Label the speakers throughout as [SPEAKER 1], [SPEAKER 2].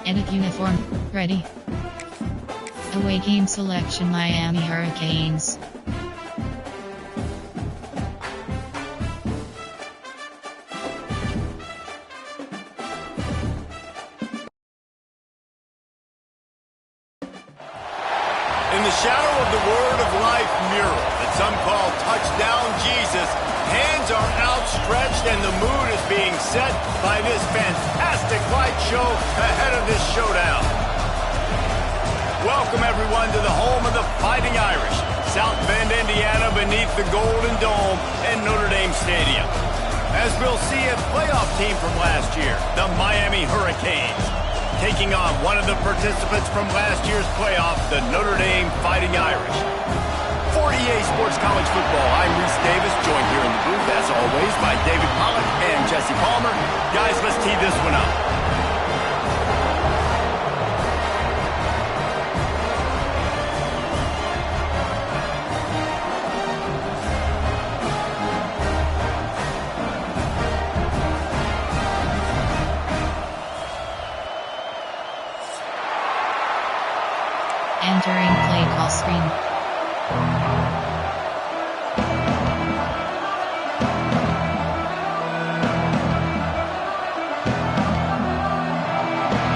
[SPEAKER 1] Edit uniform. Ready. Away game selection Miami Hurricanes.
[SPEAKER 2] In the shadow of the Word of Life mural that some call Touchdown Jesus, hands are outstretched and the mood is being set by this fantastic light show ahead of this showdown. Welcome everyone to the home of the Fighting Irish, South Bend, Indiana, beneath the Golden Dome and Notre Dame Stadium. As we'll see a playoff team from last year, the Miami Hurricanes, taking on one of the participants from last year's playoff, the Notre Dame Fighting Irish. For EA Sports College Football, I'm Reese Davis, joined here in the booth, as always, by David Pollack and Jesse Palmer. Guys, let's tee this one up.
[SPEAKER 1] Entering play call screen.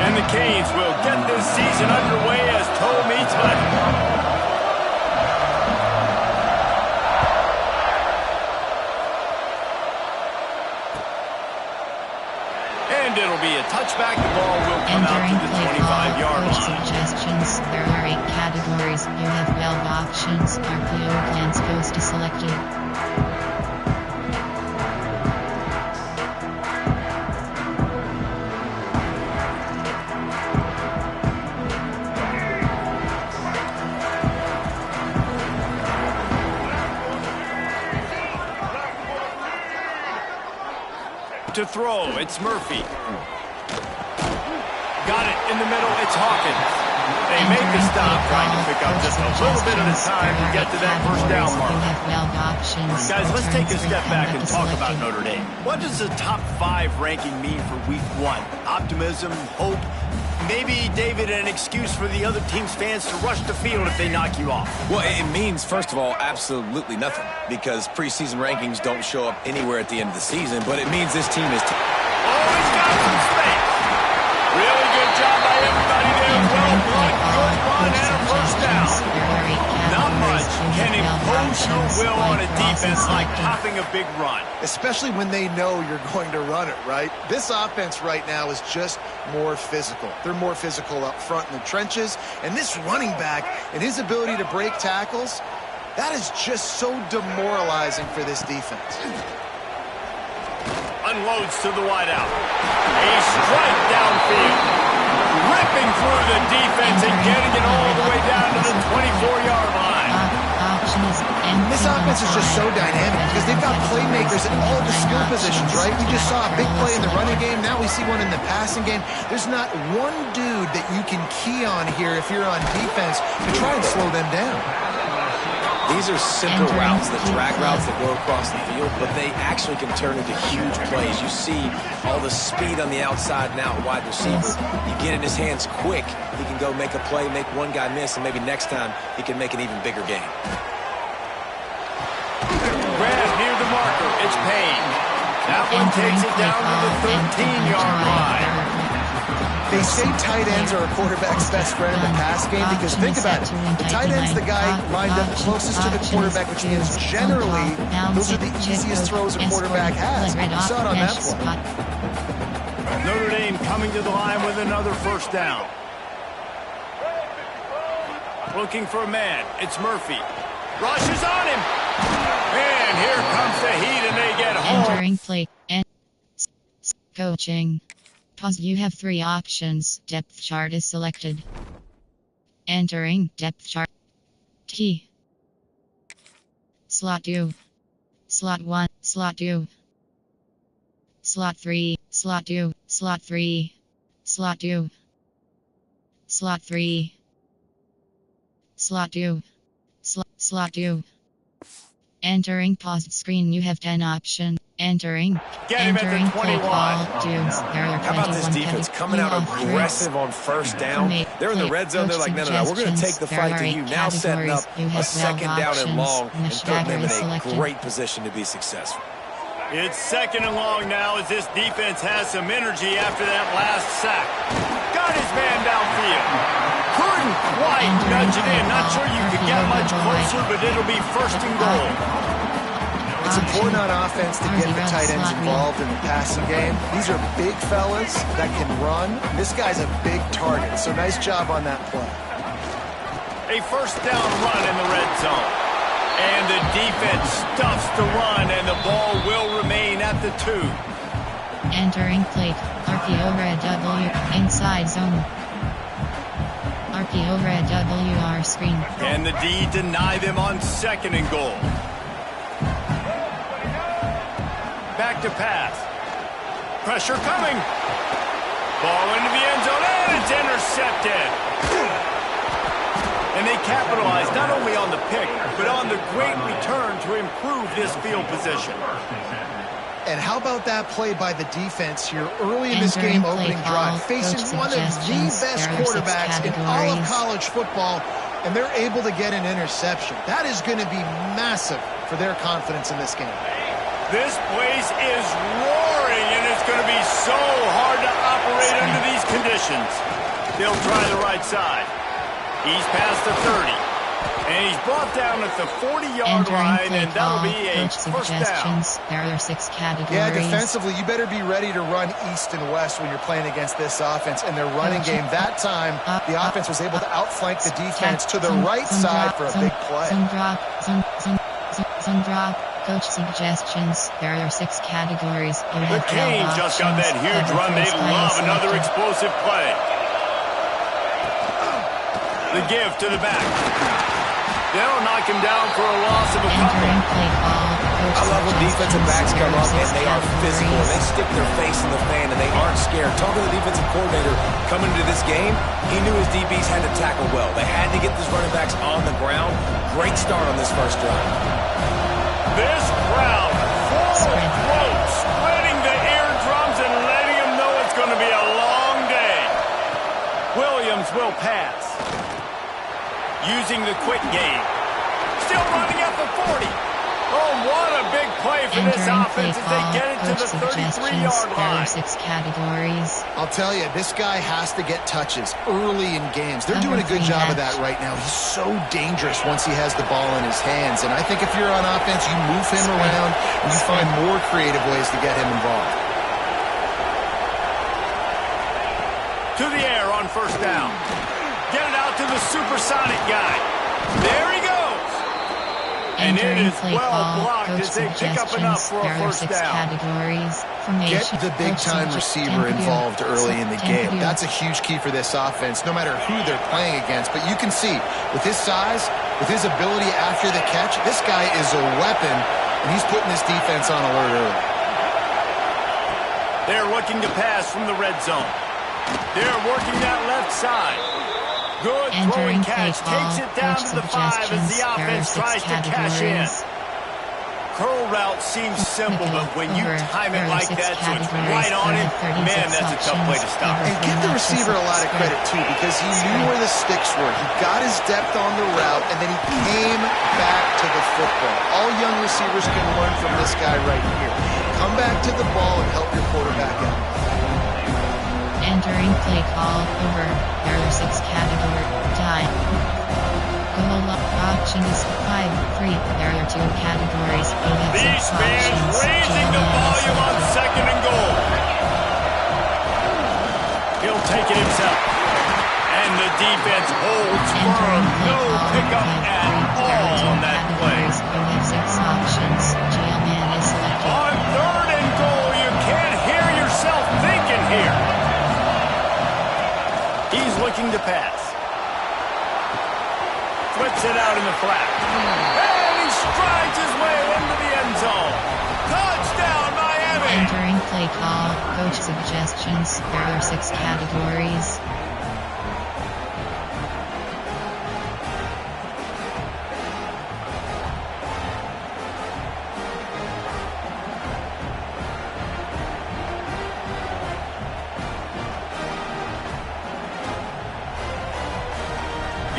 [SPEAKER 2] And the Canes will get this season underway as toe meets money. And it'll be a touchback. The ball will come out to the 25-yard line.
[SPEAKER 1] Suggestions. There are 8 categories. You have 12 options. RPO plans goes to selected.
[SPEAKER 2] To throw, it's Murphy. Got it in the middle, it's Hawkins. They make the stop, trying to pick up just a little bit at a time to get to that first down mark. Guys, let's take a step back and talk about Notre Dame. What does the top 5 ranking mean for week 1? Optimism, hope, maybe, David, an excuse for the other team's fans to rush the field if they knock you off?
[SPEAKER 3] Well, it means, first of all, absolutely nothing, because preseason rankings don't show up anywhere at the end of the season, but it means this team is...
[SPEAKER 2] Oh, he's got some space. Really good job by everybody there. Well run, good run, and a first down. Not much can impose your will on a defense like popping a big run.
[SPEAKER 4] Especially when they know you're going to run it, right? This offense right now is just more physical. They're more physical up front in the trenches, and this running back and his ability to break tackles, that is just so demoralizing for this defense.
[SPEAKER 2] Unloads to the wideout. A strike downfield. Ripping through the defense and getting it all the way down to the 24-yard line.
[SPEAKER 4] This offense is just so dynamic because they've got playmakers in all the skill positions, right? We just saw a big play in the running game. Now we see one in the passing game. There's not one dude that you can key on here if you're on defense to try and slow them down.
[SPEAKER 3] These are simple routes, the drag routes that go across the field, but they actually can turn into huge plays. You see all the speed on the outside now, wide receiver. You get in his hands quick, he can go make a play, make one guy miss, and maybe next time he can make an even bigger game.
[SPEAKER 2] Grab near the marker, it's Payne. That one takes it down to the 13-yard line.
[SPEAKER 4] They say tight ends are a quarterback's best friend in the pass game because think about it. The tight end's the guy lined up closest to the quarterback, which means generally those are the easiest throws a quarterback has. You saw it on that play.
[SPEAKER 2] Notre Dame coming to the line with another first down. Looking for a man. It's Murphy. Rushes on him. And here comes the heat, and they get home.
[SPEAKER 1] Entering play and coaching. Pause. You have 3 options. Depth chart is selected. Entering depth chart. T. Slot 2. Slot 1. Slot 2. Slot 3. Slot 2. Slot 3. Slot 2. Slot 3. Slot 2. Slot 2. Entering paused screen. You have 10 options. Entering.
[SPEAKER 2] Get him at the
[SPEAKER 1] Entering
[SPEAKER 2] 21.
[SPEAKER 1] play call. Dooms. There are
[SPEAKER 3] How about this
[SPEAKER 1] 21
[SPEAKER 3] defense coming out
[SPEAKER 1] category
[SPEAKER 3] aggressive on first down? They're in the red zone. They're like, no, we're going to take the fight to you. Now setting up a second down and long and putting them in a great position to be successful.
[SPEAKER 2] It's second and long now as this defense has some energy after that last sack. Got his man downfield. Couldn't quite nudge it in. Not sure you could get much closer, but it'll be first and goal.
[SPEAKER 4] It's important on offense to get the tight ends involved in the passing game. These are big fellas that can run. This guy's a big target, so nice job on that play.
[SPEAKER 2] A first down run in the red zone. And the defense stuffs the run, and the ball will remain at the 2.
[SPEAKER 1] Entering plate. RPO red W. Inside zone. RPO red WR screen.
[SPEAKER 2] And the D deny them on second and goal. Back to pass. Pressure coming. Ball into the end zone, and it's intercepted. And they capitalize not only on the pick, but on the great return to improve this field position.
[SPEAKER 4] And how about that play by the defense here early in this game opening drive, facing one of the best quarterbacks in all of college football, and they're able to get an interception. That is going to be massive for their confidence in this game.
[SPEAKER 2] This place is roaring, and it's going to be so hard to operate under these conditions. They'll try the right side. He's past the 30, and he's brought down at the 40-yard line, and that'll be a first down.
[SPEAKER 1] There are 6 categories.
[SPEAKER 4] Yeah, defensively, you better be ready to run east and west when you're playing against this offense. In their running game, that time, the offense was able to outflank the defense to the right side for a big play.
[SPEAKER 1] Some drop. Coach suggestions. There are 6 categories.
[SPEAKER 2] The Canes just got that huge run. They love another explosive play. The give to the back. They'll knock him down for a loss of a couple.
[SPEAKER 3] I love when defensive backs come up and they are physical. They stick their face in the fan and they aren't scared. Talking to the defensive coordinator coming into this game, he knew his DBs had to tackle well. They had to get these running backs on the ground. Great start on this first drive.
[SPEAKER 2] This crowd, full of throat, spreading the eardrums and letting them know it's going to be a long day. Williams will pass. Using the quick game. Still running at the 40. Oh, what a big play for this offense as they get it to the 33-yard line.
[SPEAKER 1] 6 categories.
[SPEAKER 4] I'll tell you, this guy has to get touches early in games. They're doing a good job of that right now. He's so dangerous once he has the ball in his hands. And I think if you're on offense, you move him around and you find more creative ways to get him involved.
[SPEAKER 2] To the air on first down. Get it out to the supersonic guy. There he goes. And it is well blocked as they pick up enough for a first down.
[SPEAKER 4] Get the big-time receiver involved early in the game. That's a huge key for this offense, no matter who they're playing against. But you can see, with his size, with his ability after the catch, this guy is a weapon, and he's putting this defense on alert early.
[SPEAKER 2] They're looking to pass from the red zone. They're working that left side. Good throwing catch. Takes it down to the 5 as the offense tries to cash in. Curl route seems simple, but when you time it like that so it's right on him, man, that's a tough play to stop.
[SPEAKER 4] And give the receiver a lot of credit, too, because he knew where the sticks were. He got his depth on the route, and then he came back to the football. All young receivers can learn from this guy right here. Come back to the ball and help your quarterback out.
[SPEAKER 1] Entering play call over. There are 6 category. Time. Goal option is 5-3. There are 2 categories.
[SPEAKER 2] These fans raising the volume on second and goal. He'll take it himself. And the defense holds firm. No pickup at all on that play.
[SPEAKER 1] Options. GLman is selected.
[SPEAKER 2] On third and goal, you can't hear yourself thinking here. He's looking to pass. Flips it out in the flat. And he strides his way into the end zone. Touchdown, Miami!
[SPEAKER 1] Entering play call. Coach suggestions. There are 6 categories.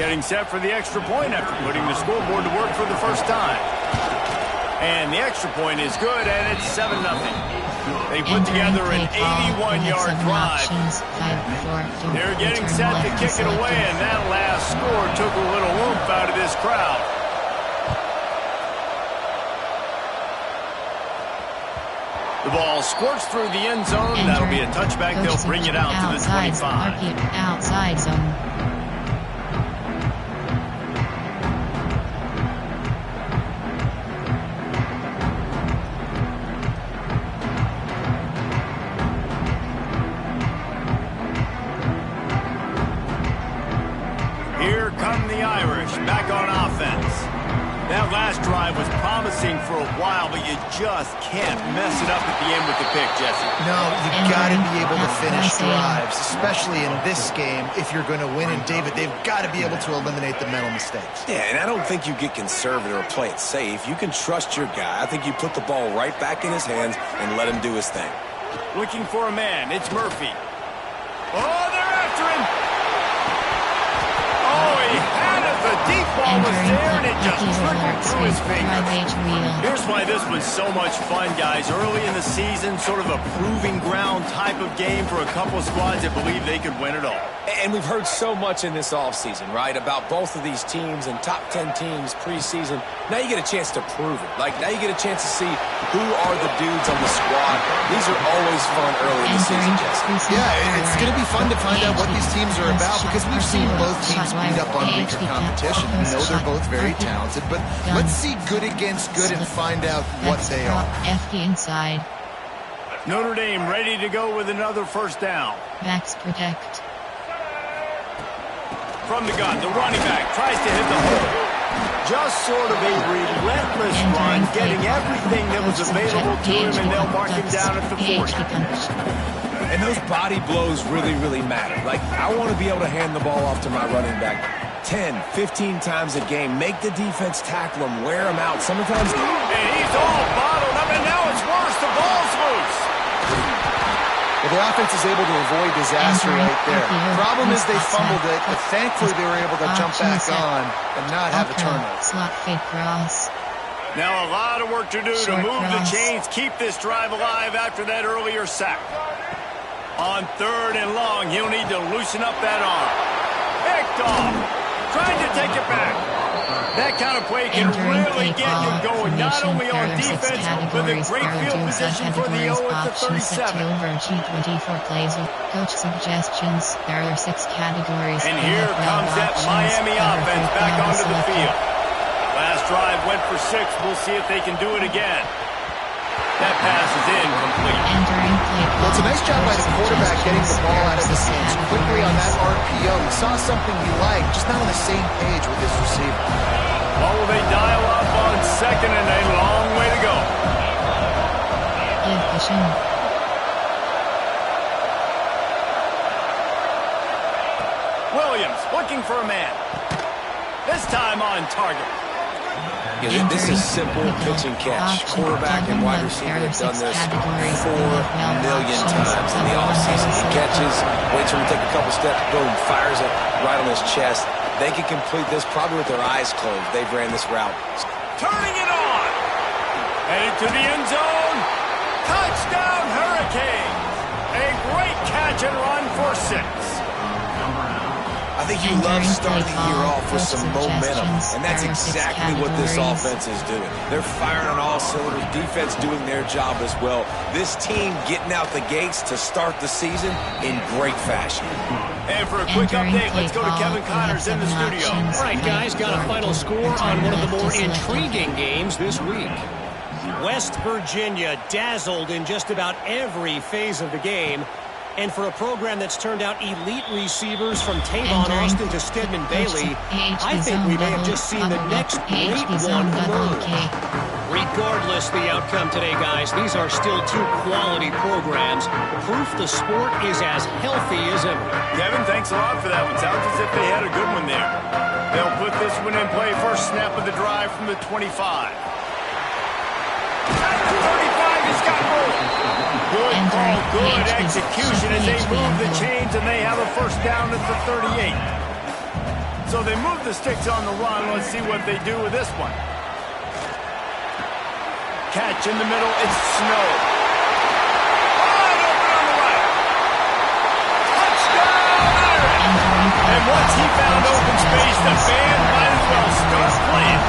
[SPEAKER 2] Getting set for the extra point after putting the scoreboard to work for the first time. And the extra point is good, and it's 7-0. They put together an 81-yard drive. They're getting set to kick it away, and that last score took a little oomph out of this crowd. The ball squirts through the end zone. That'll be a touchback. They'll bring it out to the 25.
[SPEAKER 1] Outside zone.
[SPEAKER 2] Here come the Irish back on offense. That last drive was promising for a while, but you just can't mess it up at the end with the pick, Jesse.
[SPEAKER 4] No, you got to be able to finish drives, especially in this game if you're going to win. And, David, they've got to be able to eliminate the mental mistakes.
[SPEAKER 3] Yeah, and I don't think you get conservative or play it safe. You can trust your guy. I think you put the ball right back in his hands and let him do his thing.
[SPEAKER 2] Looking for a man. It's Murphy. Oh, they're after him. Oh, he had it. The deep ball was there, and it just trickled through his fingers. Here's why this was so much fun, guys. Early in the season, sort of a proving ground type of game for a couple of squads that believe they could win it all.
[SPEAKER 3] And we've heard so much in this offseason, right, about both of these teams and top 10 teams preseason. Now you get a chance to prove it. Like, now you get a chance to see who are the dudes on the squad. These are always fun early in the season, Jesse.
[SPEAKER 4] Yeah, it's going to be fun to find out what these teams are about because we've seen both teams beat up on weaker competition. We know they're both very talented, but let's see good against good and find out what they are.
[SPEAKER 1] FD inside.
[SPEAKER 2] Notre Dame ready to go with another first down.
[SPEAKER 1] Backs protect.
[SPEAKER 2] From the gun, the running back tries to hit the hole. Just sort of a relentless run, getting everything that was available to him, and they'll mark him down at the 40.
[SPEAKER 3] And those body blows really, really matter. Like, I want to be able to hand the ball off to my running back 10, 15 times a game. Make the defense tackle him, wear him out. Sometimes...
[SPEAKER 2] And he's all bottled up, and now it's worse. The ball's loose.
[SPEAKER 4] Well, the offense is able to avoid disaster right there. Problem is they fumbled it, but thankfully they were able to jump back on and not have a turnover.
[SPEAKER 1] Slot fake cross.
[SPEAKER 2] Now a lot of work to do to move the chains, keep this drive alive after that earlier sack. On 3rd and long, he'll need to loosen up that arm. Picked off. Trying to take it back. That kind of play can really get you going, not only on defense, but the great field position for the 0 at the 37.
[SPEAKER 1] Over G24 plays with coach suggestions. There are 6 categories.
[SPEAKER 2] And here comes that Miami offense back onto the field. Last drive went for 6. We'll see if they can do it again. That pass is incomplete.
[SPEAKER 4] Well, it's a nice job by the quarterback getting the ball out of his hands quickly on that RPO. He saw something he liked, just not on the same page with his receiver.
[SPEAKER 2] What will they dial up on 2nd and a long way to go? Williams looking for a man. This time on target.
[SPEAKER 3] Yeah, this is simple pitch and catch. Quarterback and wide receiver have done this 4 million times in the offseason. He catches, waits for him to take a couple steps, boom, fires it right on his chest. They can complete this probably with their eyes closed. They've ran this route.
[SPEAKER 2] Turning it on. Headed to the end zone. Touchdown, Hurricanes. A great catch and run for 6.
[SPEAKER 3] I think you love starting the year off with some momentum, and that's exactly what this offense is doing. They're firing on all cylinders, defense doing their job as well. This team getting out the gates to start the season in great fashion.
[SPEAKER 2] And for a quick update, let's go to Kevin Connors in the studio.
[SPEAKER 5] All right, guys, got a final score on one of the more intriguing games this week. West Virginia dazzled in just about every phase of the game. And for a program that's turned out elite receivers from Tavon Austin to Stedman Bailey, I think we may have just seen the next great one emerge. Regardless the outcome today, guys, these are still 2 quality programs. Proof the sport is as healthy as ever.
[SPEAKER 2] Kevin, thanks a lot for that one. Sounds as if they had a good one there. They'll put this one in play. First snap of the drive from the 25. At the 35, he's got more. Good call, good execution as they move the chains, and they have a first down at the 38. So they move the sticks on the run. Let's see what they do with this one. Catch in the middle. It's Snow. Wide open on the right. Touchdown, Irish! And once he found open space, the band might as well start playing.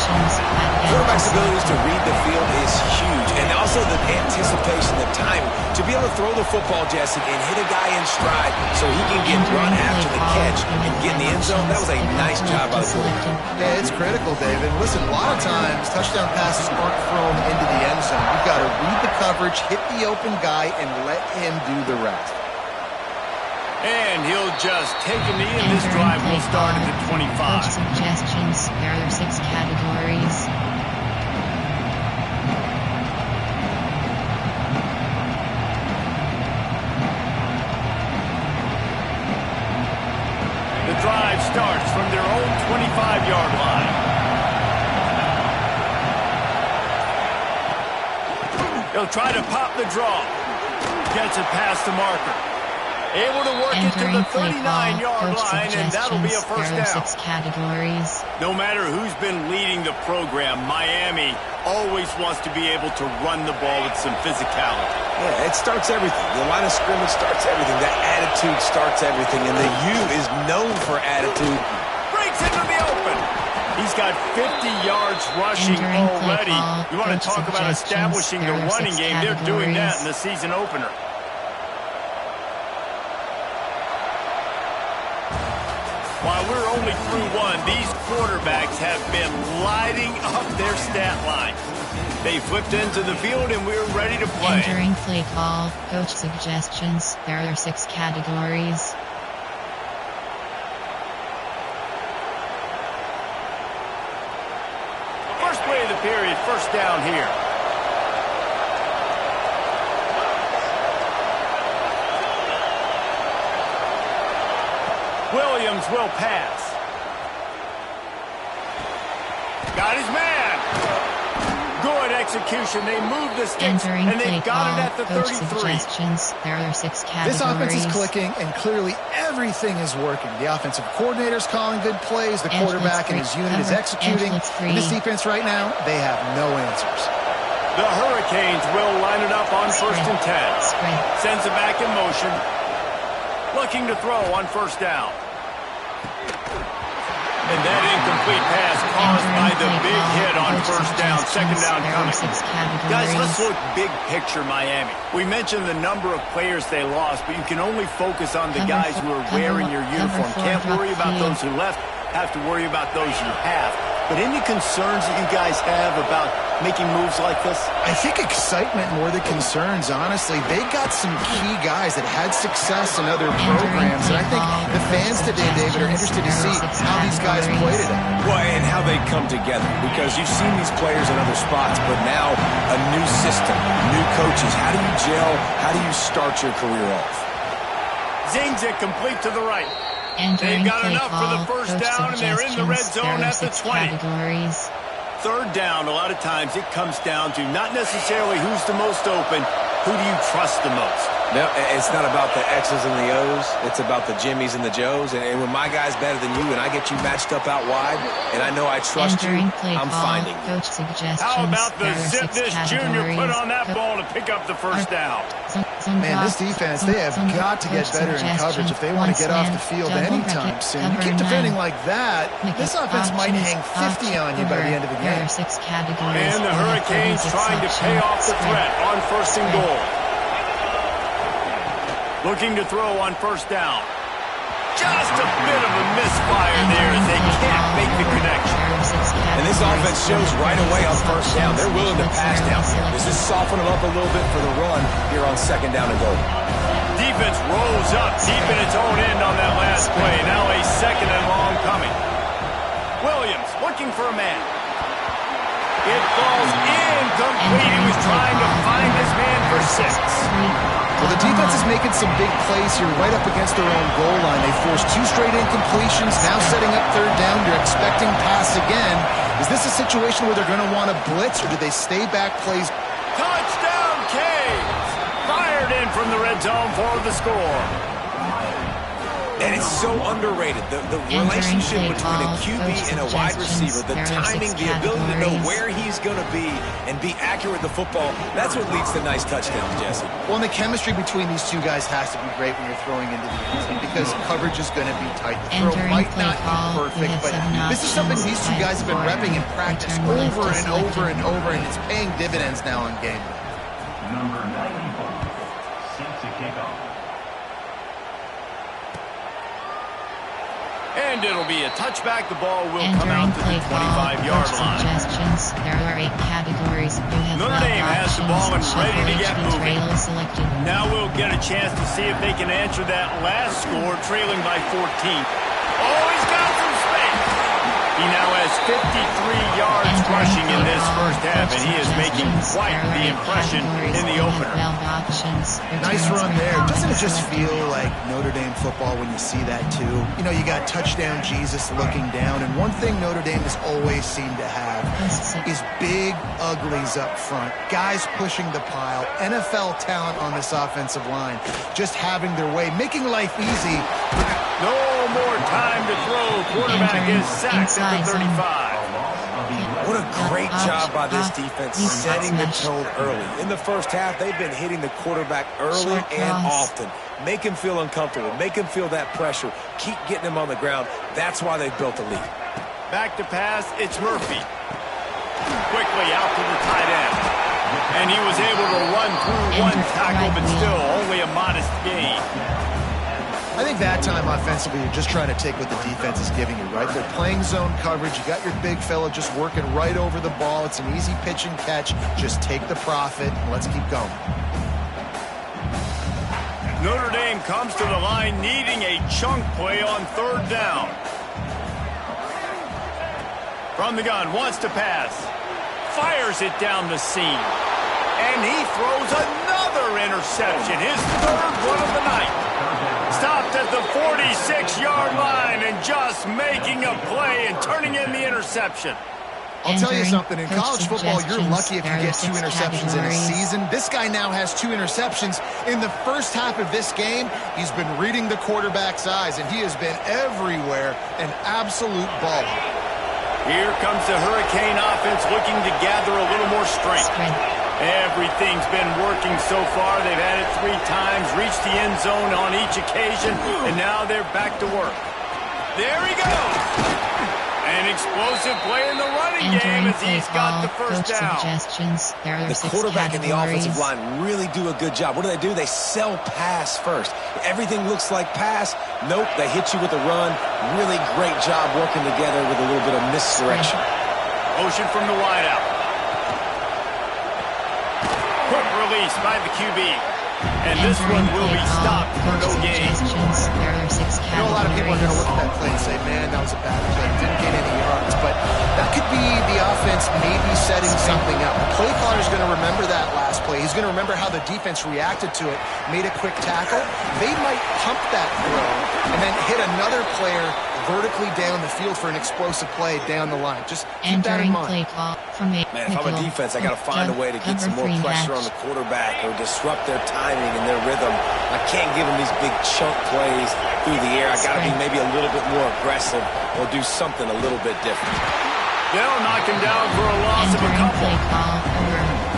[SPEAKER 3] Quarterback's abilities to read the field is huge, and also the anticipation, the time to be able to throw the football, Jesse, and hit a guy in stride so he can get run after the catch and get in the end zone. That was a nice job by the quarterback.
[SPEAKER 4] Yeah, it's critical, David. Listen, a lot of times touchdown passes aren't thrown into the end zone. You've got to read the coverage, hit the open guy, and let him do the rest.
[SPEAKER 2] And he'll just take a knee, and this drive will start at the 25.
[SPEAKER 1] Coach suggestions. There are 6 categories.
[SPEAKER 2] The drive starts from their own 25-yard line. He'll try to pop the draw. Gets it past the marker. Able to work it to the 39-yard line, and that'll be a first down.
[SPEAKER 1] 6 categories.
[SPEAKER 2] No matter who's been leading the program, Miami always wants to be able to run the ball with some physicality.
[SPEAKER 3] Yeah, it starts everything. The line of scrimmage starts everything. That attitude starts everything, and the U is known for attitude.
[SPEAKER 2] Breaks into the open. He's got 50 yards rushing already. You want to talk about establishing the running game. They're doing that in the season opener. While we're only through one, these quarterbacks have been lighting up their stat line. They flipped into the field, and we're ready to play.
[SPEAKER 1] Entering play call. Coach suggestions. There are 6 categories.
[SPEAKER 2] First play of the period, first down here. Williams will pass. Got his man. Good execution. They move the sticks, and they've got it at the 33.
[SPEAKER 1] There are 6 categories.
[SPEAKER 4] This offense is clicking, and clearly everything is working. The offensive coordinator's calling good plays. The quarterback and his unit is executing. And this defense right now, they have no answers.
[SPEAKER 2] The Hurricanes will line it up on first and 10. Sends it back in motion. Looking to throw on first down. And that incomplete pass caused by the big hit on first down. Second down coming. Guys, let's look big picture Miami. We mentioned the number of players they lost, but you can only focus on the guys who are wearing your uniform. Can't worry about those who left. Have to worry about those you have. But any concerns that you guys have about making moves like this?
[SPEAKER 4] I think excitement more than concerns, honestly. They got some key guys that had success in other programs, and I think the fans today, David, are interested to see how these guys play today.
[SPEAKER 3] Well, and how they come together, because you've seen these players in other spots, but now a new system, new coaches. How do you gel? How do you start your career off?
[SPEAKER 2] Zings it complete to the right. They've got enough for the first down, and they're in the red zone at the 20. Third down, a lot of times it comes down to not necessarily who's the most open, who do you trust the most?
[SPEAKER 3] No, it's not about the X's and the O's. It's about the Jimmys and the Joes. And when my guy's better than you and I get you matched up out wide, and I know I trust you, I'm finding you.
[SPEAKER 2] How about the Zip this junior put on that ball to pick up the first down?
[SPEAKER 4] Man, this defense, they have got to get better in coverage if they want to get off the field anytime soon. You keep defending like that, this offense might hang 50 on you by the end of the game.
[SPEAKER 2] And the Hurricanes trying to pay off the threat on first and goal. Looking to throw on first down. Just a bit of a misfire there as they can't make the connection.
[SPEAKER 3] And this offense shows right away on first down. They're willing to pass down here. This is softening them up a little bit for the run here on second down and goal.
[SPEAKER 2] Defense rolls up deep in its own end on that last play. Now a second and long coming. Williams looking for a man. It falls incomplete. He was trying to find his man for 6.
[SPEAKER 4] Well, the defense is making some big plays here right up against their own goal line. They forced 2 straight incompletions, now setting up third down. You're expecting pass again. Is this a situation where they're going to want to blitz, or do they stay back plays?
[SPEAKER 2] Touchdown, Canes! Fired in from the red zone for the score.
[SPEAKER 3] And it's so underrated. The relationship between a QB and a wide receiver, the timing, the ability to know where he's going to be and be accurate with the football, that's what leads to nice touchdowns, Jesse.
[SPEAKER 4] Well, and the chemistry between these two guys has to be great when you're throwing into the end zone because coverage is going to be tight. The throw might not be perfect, but this is something these two guys have been repping in practice over and over and over, and it's paying dividends now on game day.
[SPEAKER 6] Number 94, set to kick off.
[SPEAKER 2] And it'll be a touchback. The ball will come out to the 25-yard line.
[SPEAKER 1] Suggestions. There are 8 categories.
[SPEAKER 2] Notre Dame has the ball and ready to get moving. Now we'll get a chance to see if they can answer that last score, trailing by 14. Oh, he's got some space. He now has 53 yards rushing in this first half, and he is making quite the impression in the opener.
[SPEAKER 4] Nice run there. Doesn't it just feel like Notre Dame football when you see that too? You know, you got touchdown Jesus looking down, and one thing Notre Dame has always seemed to have is big uglies up front. Guys pushing the pile. NFL talent on this offensive line. Just having their way, making life easy.
[SPEAKER 2] No more time to throw. Quarterback is sacked at the 35.
[SPEAKER 3] What a great job by this defense setting the tone early. In the first half, they've been hitting the quarterback early and often. Make him feel uncomfortable. Make him feel that pressure. Keep getting him on the ground. That's why they've built a lead.
[SPEAKER 2] Back to pass, it's Murphy. Quickly out to the tight end. And he was able to run through one tackle, but still only a modest gain.
[SPEAKER 4] I think that time offensively, you're just trying to take what the defense is giving you, right? They're playing zone coverage. You got your big fella just working right over the ball. It's an easy pitch and catch. Just take the profit and let's keep going.
[SPEAKER 2] Notre Dame comes to the line needing a chunk play on third down. From the gun, wants to pass. Fires it down the seam. And he throws another interception, his third one of the night. Stopped at the 46-yard line and just making a play and turning in the interception.
[SPEAKER 4] I'll tell you something, in college football, you're lucky if you get 2 interceptions in a season. This guy now has 2 interceptions. In the first half of this game, he's been reading the quarterback's eyes, and he has been everywhere, an absolute ball.
[SPEAKER 2] Here comes the Hurricane offense looking to gather a little more strength. Everything's been working so far. They've had it 3 times, reached the end zone on each occasion, and now they're back to work. There he goes. An explosive play in the running game as he's got the first down.
[SPEAKER 3] The quarterback and the offensive line really do a good job. What do? They sell pass first. Everything looks like pass. Nope, they hit you with a run. Really great job working together with a little bit of misdirection.
[SPEAKER 2] Motion from the wideout. Quick release by the QB. And this one will be stopped for no gain.
[SPEAKER 4] You know, a lot of people are going to look at that play and say, man, that was a bad play. Didn't get any yards. But that could be the offense maybe setting something up. The play caller is going to remember that last play. He's going to remember how the defense reacted to it, made a quick tackle. They might pump that throw and then hit another player vertically down the field for an explosive play down the line. Just keep that in mind.
[SPEAKER 3] Man, if I'm a defense, I got to find a way to get some more pressure on the quarterback or disrupt their timing and their rhythm. I can't give them these big chunk plays through the air. I got to be maybe a little bit more aggressive or do something a little bit different.
[SPEAKER 2] They'll knock him down for a loss of a couple.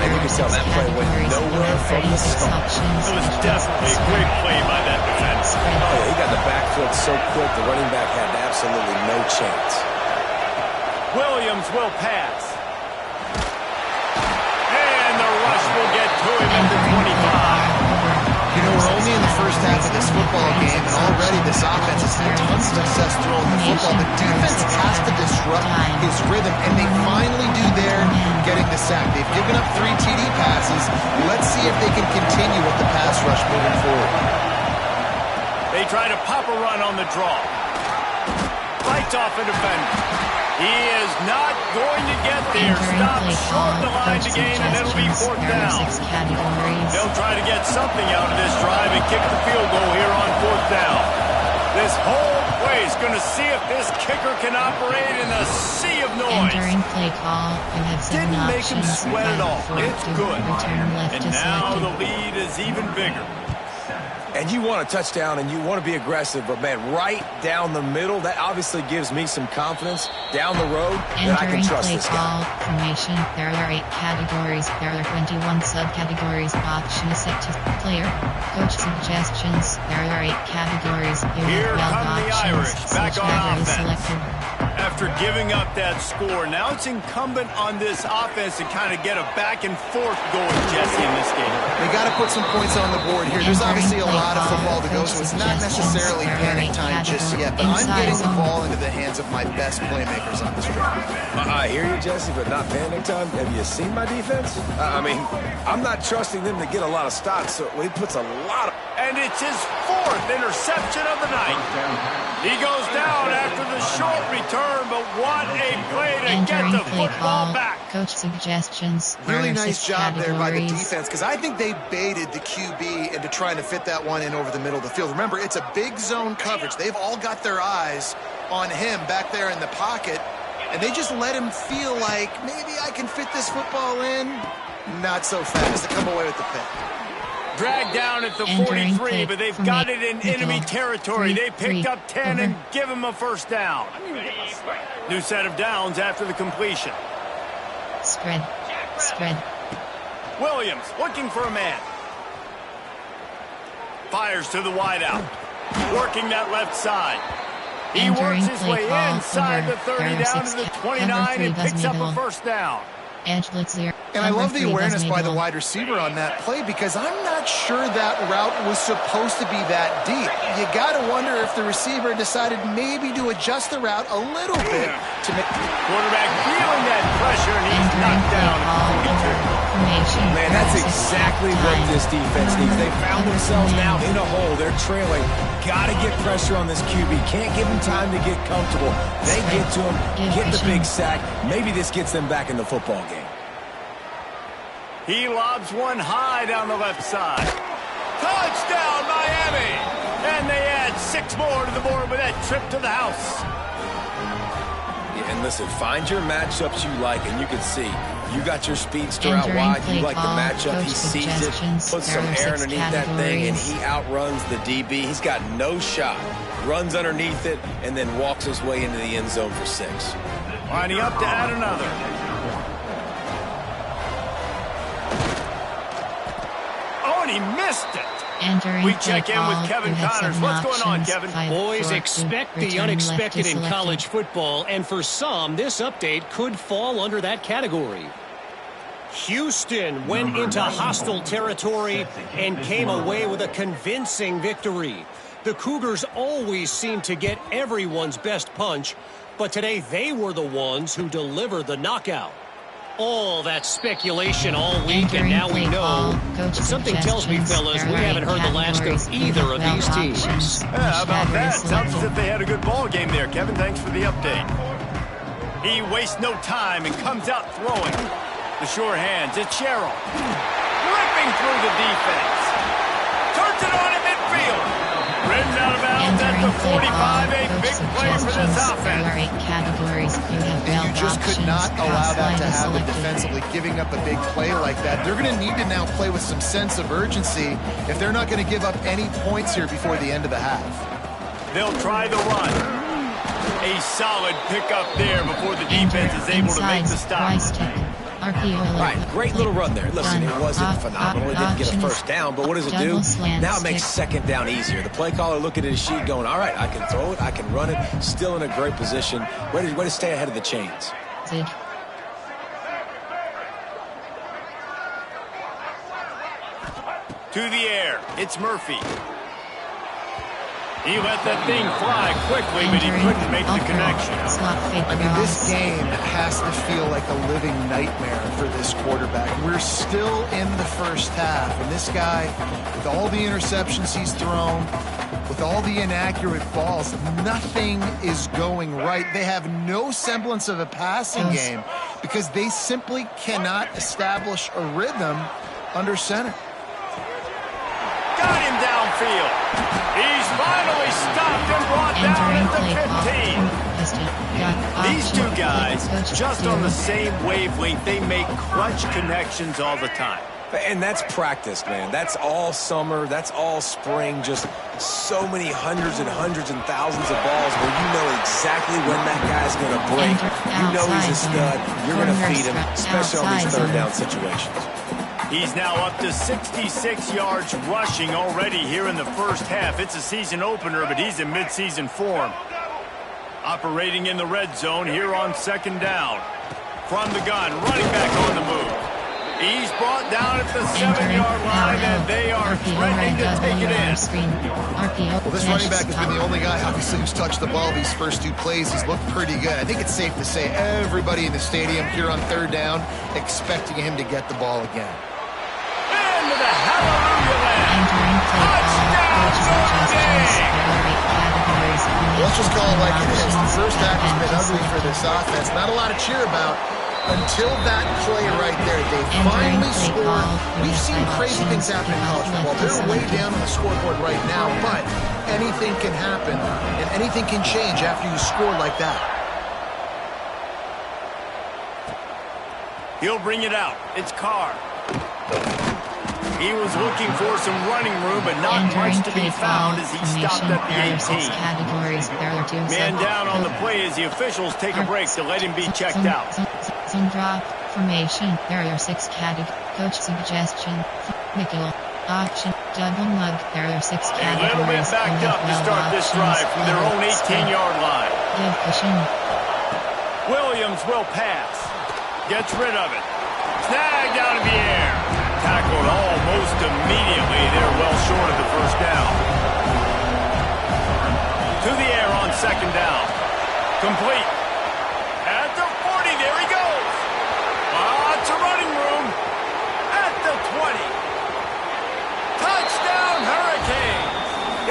[SPEAKER 3] Maybe you can tell that play went nowhere from the start.
[SPEAKER 2] It was definitely a great play by that defense.
[SPEAKER 3] Oh, yeah, he got the backfield so quick, the running back had absolutely no chance.
[SPEAKER 2] Williams will pass. And the rush will get to him at the 25.
[SPEAKER 4] You know, we're only in the first half of this football game, and already this offense has had tons of success throwing the football. The defense has to disrupt his rhythm, and they finally do there, getting the sack. They've given up 3 TD passes. Let's see if they can continue with the pass rush moving forward.
[SPEAKER 2] They try to pop a run on the draw. Fights off a defender. He is not going to get there. Stop short the line to gain, and it'll be 4th down. They'll try to get something out of this drive and kick the field goal here on 4th down. This whole play is going to see if this kicker can operate in a sea of noise. Didn't make him sweat at all. It's good. And now the lead is even bigger.
[SPEAKER 3] And you want a touchdown and you want to be aggressive, but, man, right down the middle, that obviously gives me some confidence down the road that I can trust this guy.
[SPEAKER 1] Formation. There are 8 categories. There are 21 subcategories. Options set to player. Coach suggestions. There are 8 categories.
[SPEAKER 2] Here come the Irish, back on offense.
[SPEAKER 1] Selected.
[SPEAKER 2] After giving up that score, now it's incumbent on this offense to kind of get a back and forth going, Jesse, in this game.
[SPEAKER 4] They got to put some points on the board here. There's obviously a lot of football to go, so it's not necessarily panic time just yet, but I'm getting the ball into the hands of my best playmakers on this drive.
[SPEAKER 3] I hear you, Jesse, but not panic time. Have you seen my defense? I mean, I'm not trusting them to get a lot of stops, so he puts a lot of...
[SPEAKER 2] And it's his 4th interception of the night. He goes down after the short return, but what a play to get the football back.
[SPEAKER 1] Coach suggestions.
[SPEAKER 4] Really nice job there by the defense, because I think they baited the QB into trying to fit that one in over the middle of the field. Remember, it's a big zone coverage. They've all got their eyes on him back there in the pocket, and they just let him feel like, maybe I can fit this football in. Not so fast. They come away with the pick.
[SPEAKER 2] Dragged down at the 43, but they've got it in enemy territory. They picked up 10 and give him a first down. New set of downs after the completion.
[SPEAKER 1] Spread.
[SPEAKER 2] Williams looking for a man. Fires to the wideout. Working that left side. He works his way inside the 30 down to the 29 and picks up a first down.
[SPEAKER 1] Edge blitzer.
[SPEAKER 4] And I love the awareness by the wide receiver on that play, because I'm not sure that route was supposed to be that deep. You got to wonder if the receiver decided maybe to adjust the route a little bit to make...
[SPEAKER 2] Quarterback feeling that pressure, and he's knocked down.
[SPEAKER 3] Man, that's exactly what this defense needs. They found themselves now in a hole. They're trailing. Got to get pressure on this QB. Can't give him time to get comfortable. They get to him, get the big sack. Maybe this gets them back in the football game.
[SPEAKER 2] He lobs one high down the left side. Touchdown, Miami! And they add 6 more to the board with that trip to the house.
[SPEAKER 3] Yeah, and listen, find your matchups you like, and you can see you got your speedster out wide. You like the matchup. He sees it, puts some air underneath that thing, and he outruns the DB. He's got no shot. Runs underneath it, and then walks his way into the end zone for 6.
[SPEAKER 2] Lining up to add another. And he missed it. We check in with Kevin Connors. What's going on, Kevin?
[SPEAKER 5] Boys, expect the unexpected in college football, and for some, this update could fall under that category. Houston went into hostile territory and came away with a convincing victory. The Cougars always seem to get everyone's best punch, but today they were the ones who delivered the knockout. All that speculation all week, and now we know. Something tells me, fellas, we haven't heard the last of either of these teams.
[SPEAKER 2] Yeah, how about that? Sounds as if they had a good ball game there, Kevin. Thanks for the update. He wastes no time and comes out throwing. The sure hands, it's Sherrill. Ripping through the defense. Turns it on in midfield. Ridden out of bounds at the 45. A big play for this offense.
[SPEAKER 4] And you just could not allow that to happen defensively, giving up a big play like that. They're going to need to now play with some sense of urgency if they're not going to give up any points here before the end of the half.
[SPEAKER 2] They'll try the run. A solid pickup there before the defense is able to make the stop.
[SPEAKER 3] All right, great little run there. Listen, it wasn't phenomenal. It didn't get a first down, but what does it do? Now it makes second down easier. The play caller looking at his sheet going, all right, I can throw it, I can run it, still in a great position. Way to stay ahead of the chains.
[SPEAKER 2] To the air, it's Murphy. He let that thing fly quickly, but he couldn't make the connection.
[SPEAKER 4] I mean, this game has to feel like a living nightmare for this quarterback. We're still in the first half, and this guy, with all the interceptions he's thrown, with all the inaccurate balls, nothing is going right. They have no semblance of a passing game because they simply cannot establish a rhythm under center.
[SPEAKER 2] Got him downfield. He's finally stopped and brought down at the 15. These two guys, just on the same wavelength, they make clutch connections all the time.
[SPEAKER 3] And that's practice, man. That's all summer. That's all spring. Just so many hundreds and thousands of balls where you know exactly when that guy's going to break. You know he's a stud. You're going to feed him, especially on these third down situations.
[SPEAKER 2] He's now up to 66 yards rushing already here in the first half. It's a season opener, but he's in midseason form. Operating in the red zone here on second down. From the gun, running back on the move. He's brought down at the 7-yard line, and they are threatening to take it in.
[SPEAKER 4] Well, this running back has been the only guy, obviously, who's touched the ball these first 2 plays. He's looked pretty good. I think it's safe to say everybody in the stadium here on third down expecting him to get the ball again.
[SPEAKER 2] Into the hallelujah land. Touchdown,
[SPEAKER 4] Let's just call it like it is. The first half has been ugly for this offense. Not a lot to cheer about until that play right there. They finally scored. We've seen crazy things happen in college football. They're way down on the scoreboard right now, but anything can happen, and anything can change after you score like that.
[SPEAKER 2] He'll bring it out. It's Carr. He was looking for some running room, but not much to be found as he stopped at the 18. Man down on the play as the officials take a break to let him be checked out.
[SPEAKER 1] Zone drop formation. There are 6 categories. Coach suggestion. Nickel. Option. Double mug. There are 6 categories.
[SPEAKER 2] A little bit backed up to start this drive from their own 18-yard line.
[SPEAKER 1] Give cushion.
[SPEAKER 2] Williams will pass. Gets rid of it. Snagged out of the air. Tackled almost immediately. They're well short of the first down. To the air on second down. Complete. At the 40. There he goes. Lots of running room. At the 20. Touchdown, Hurricanes.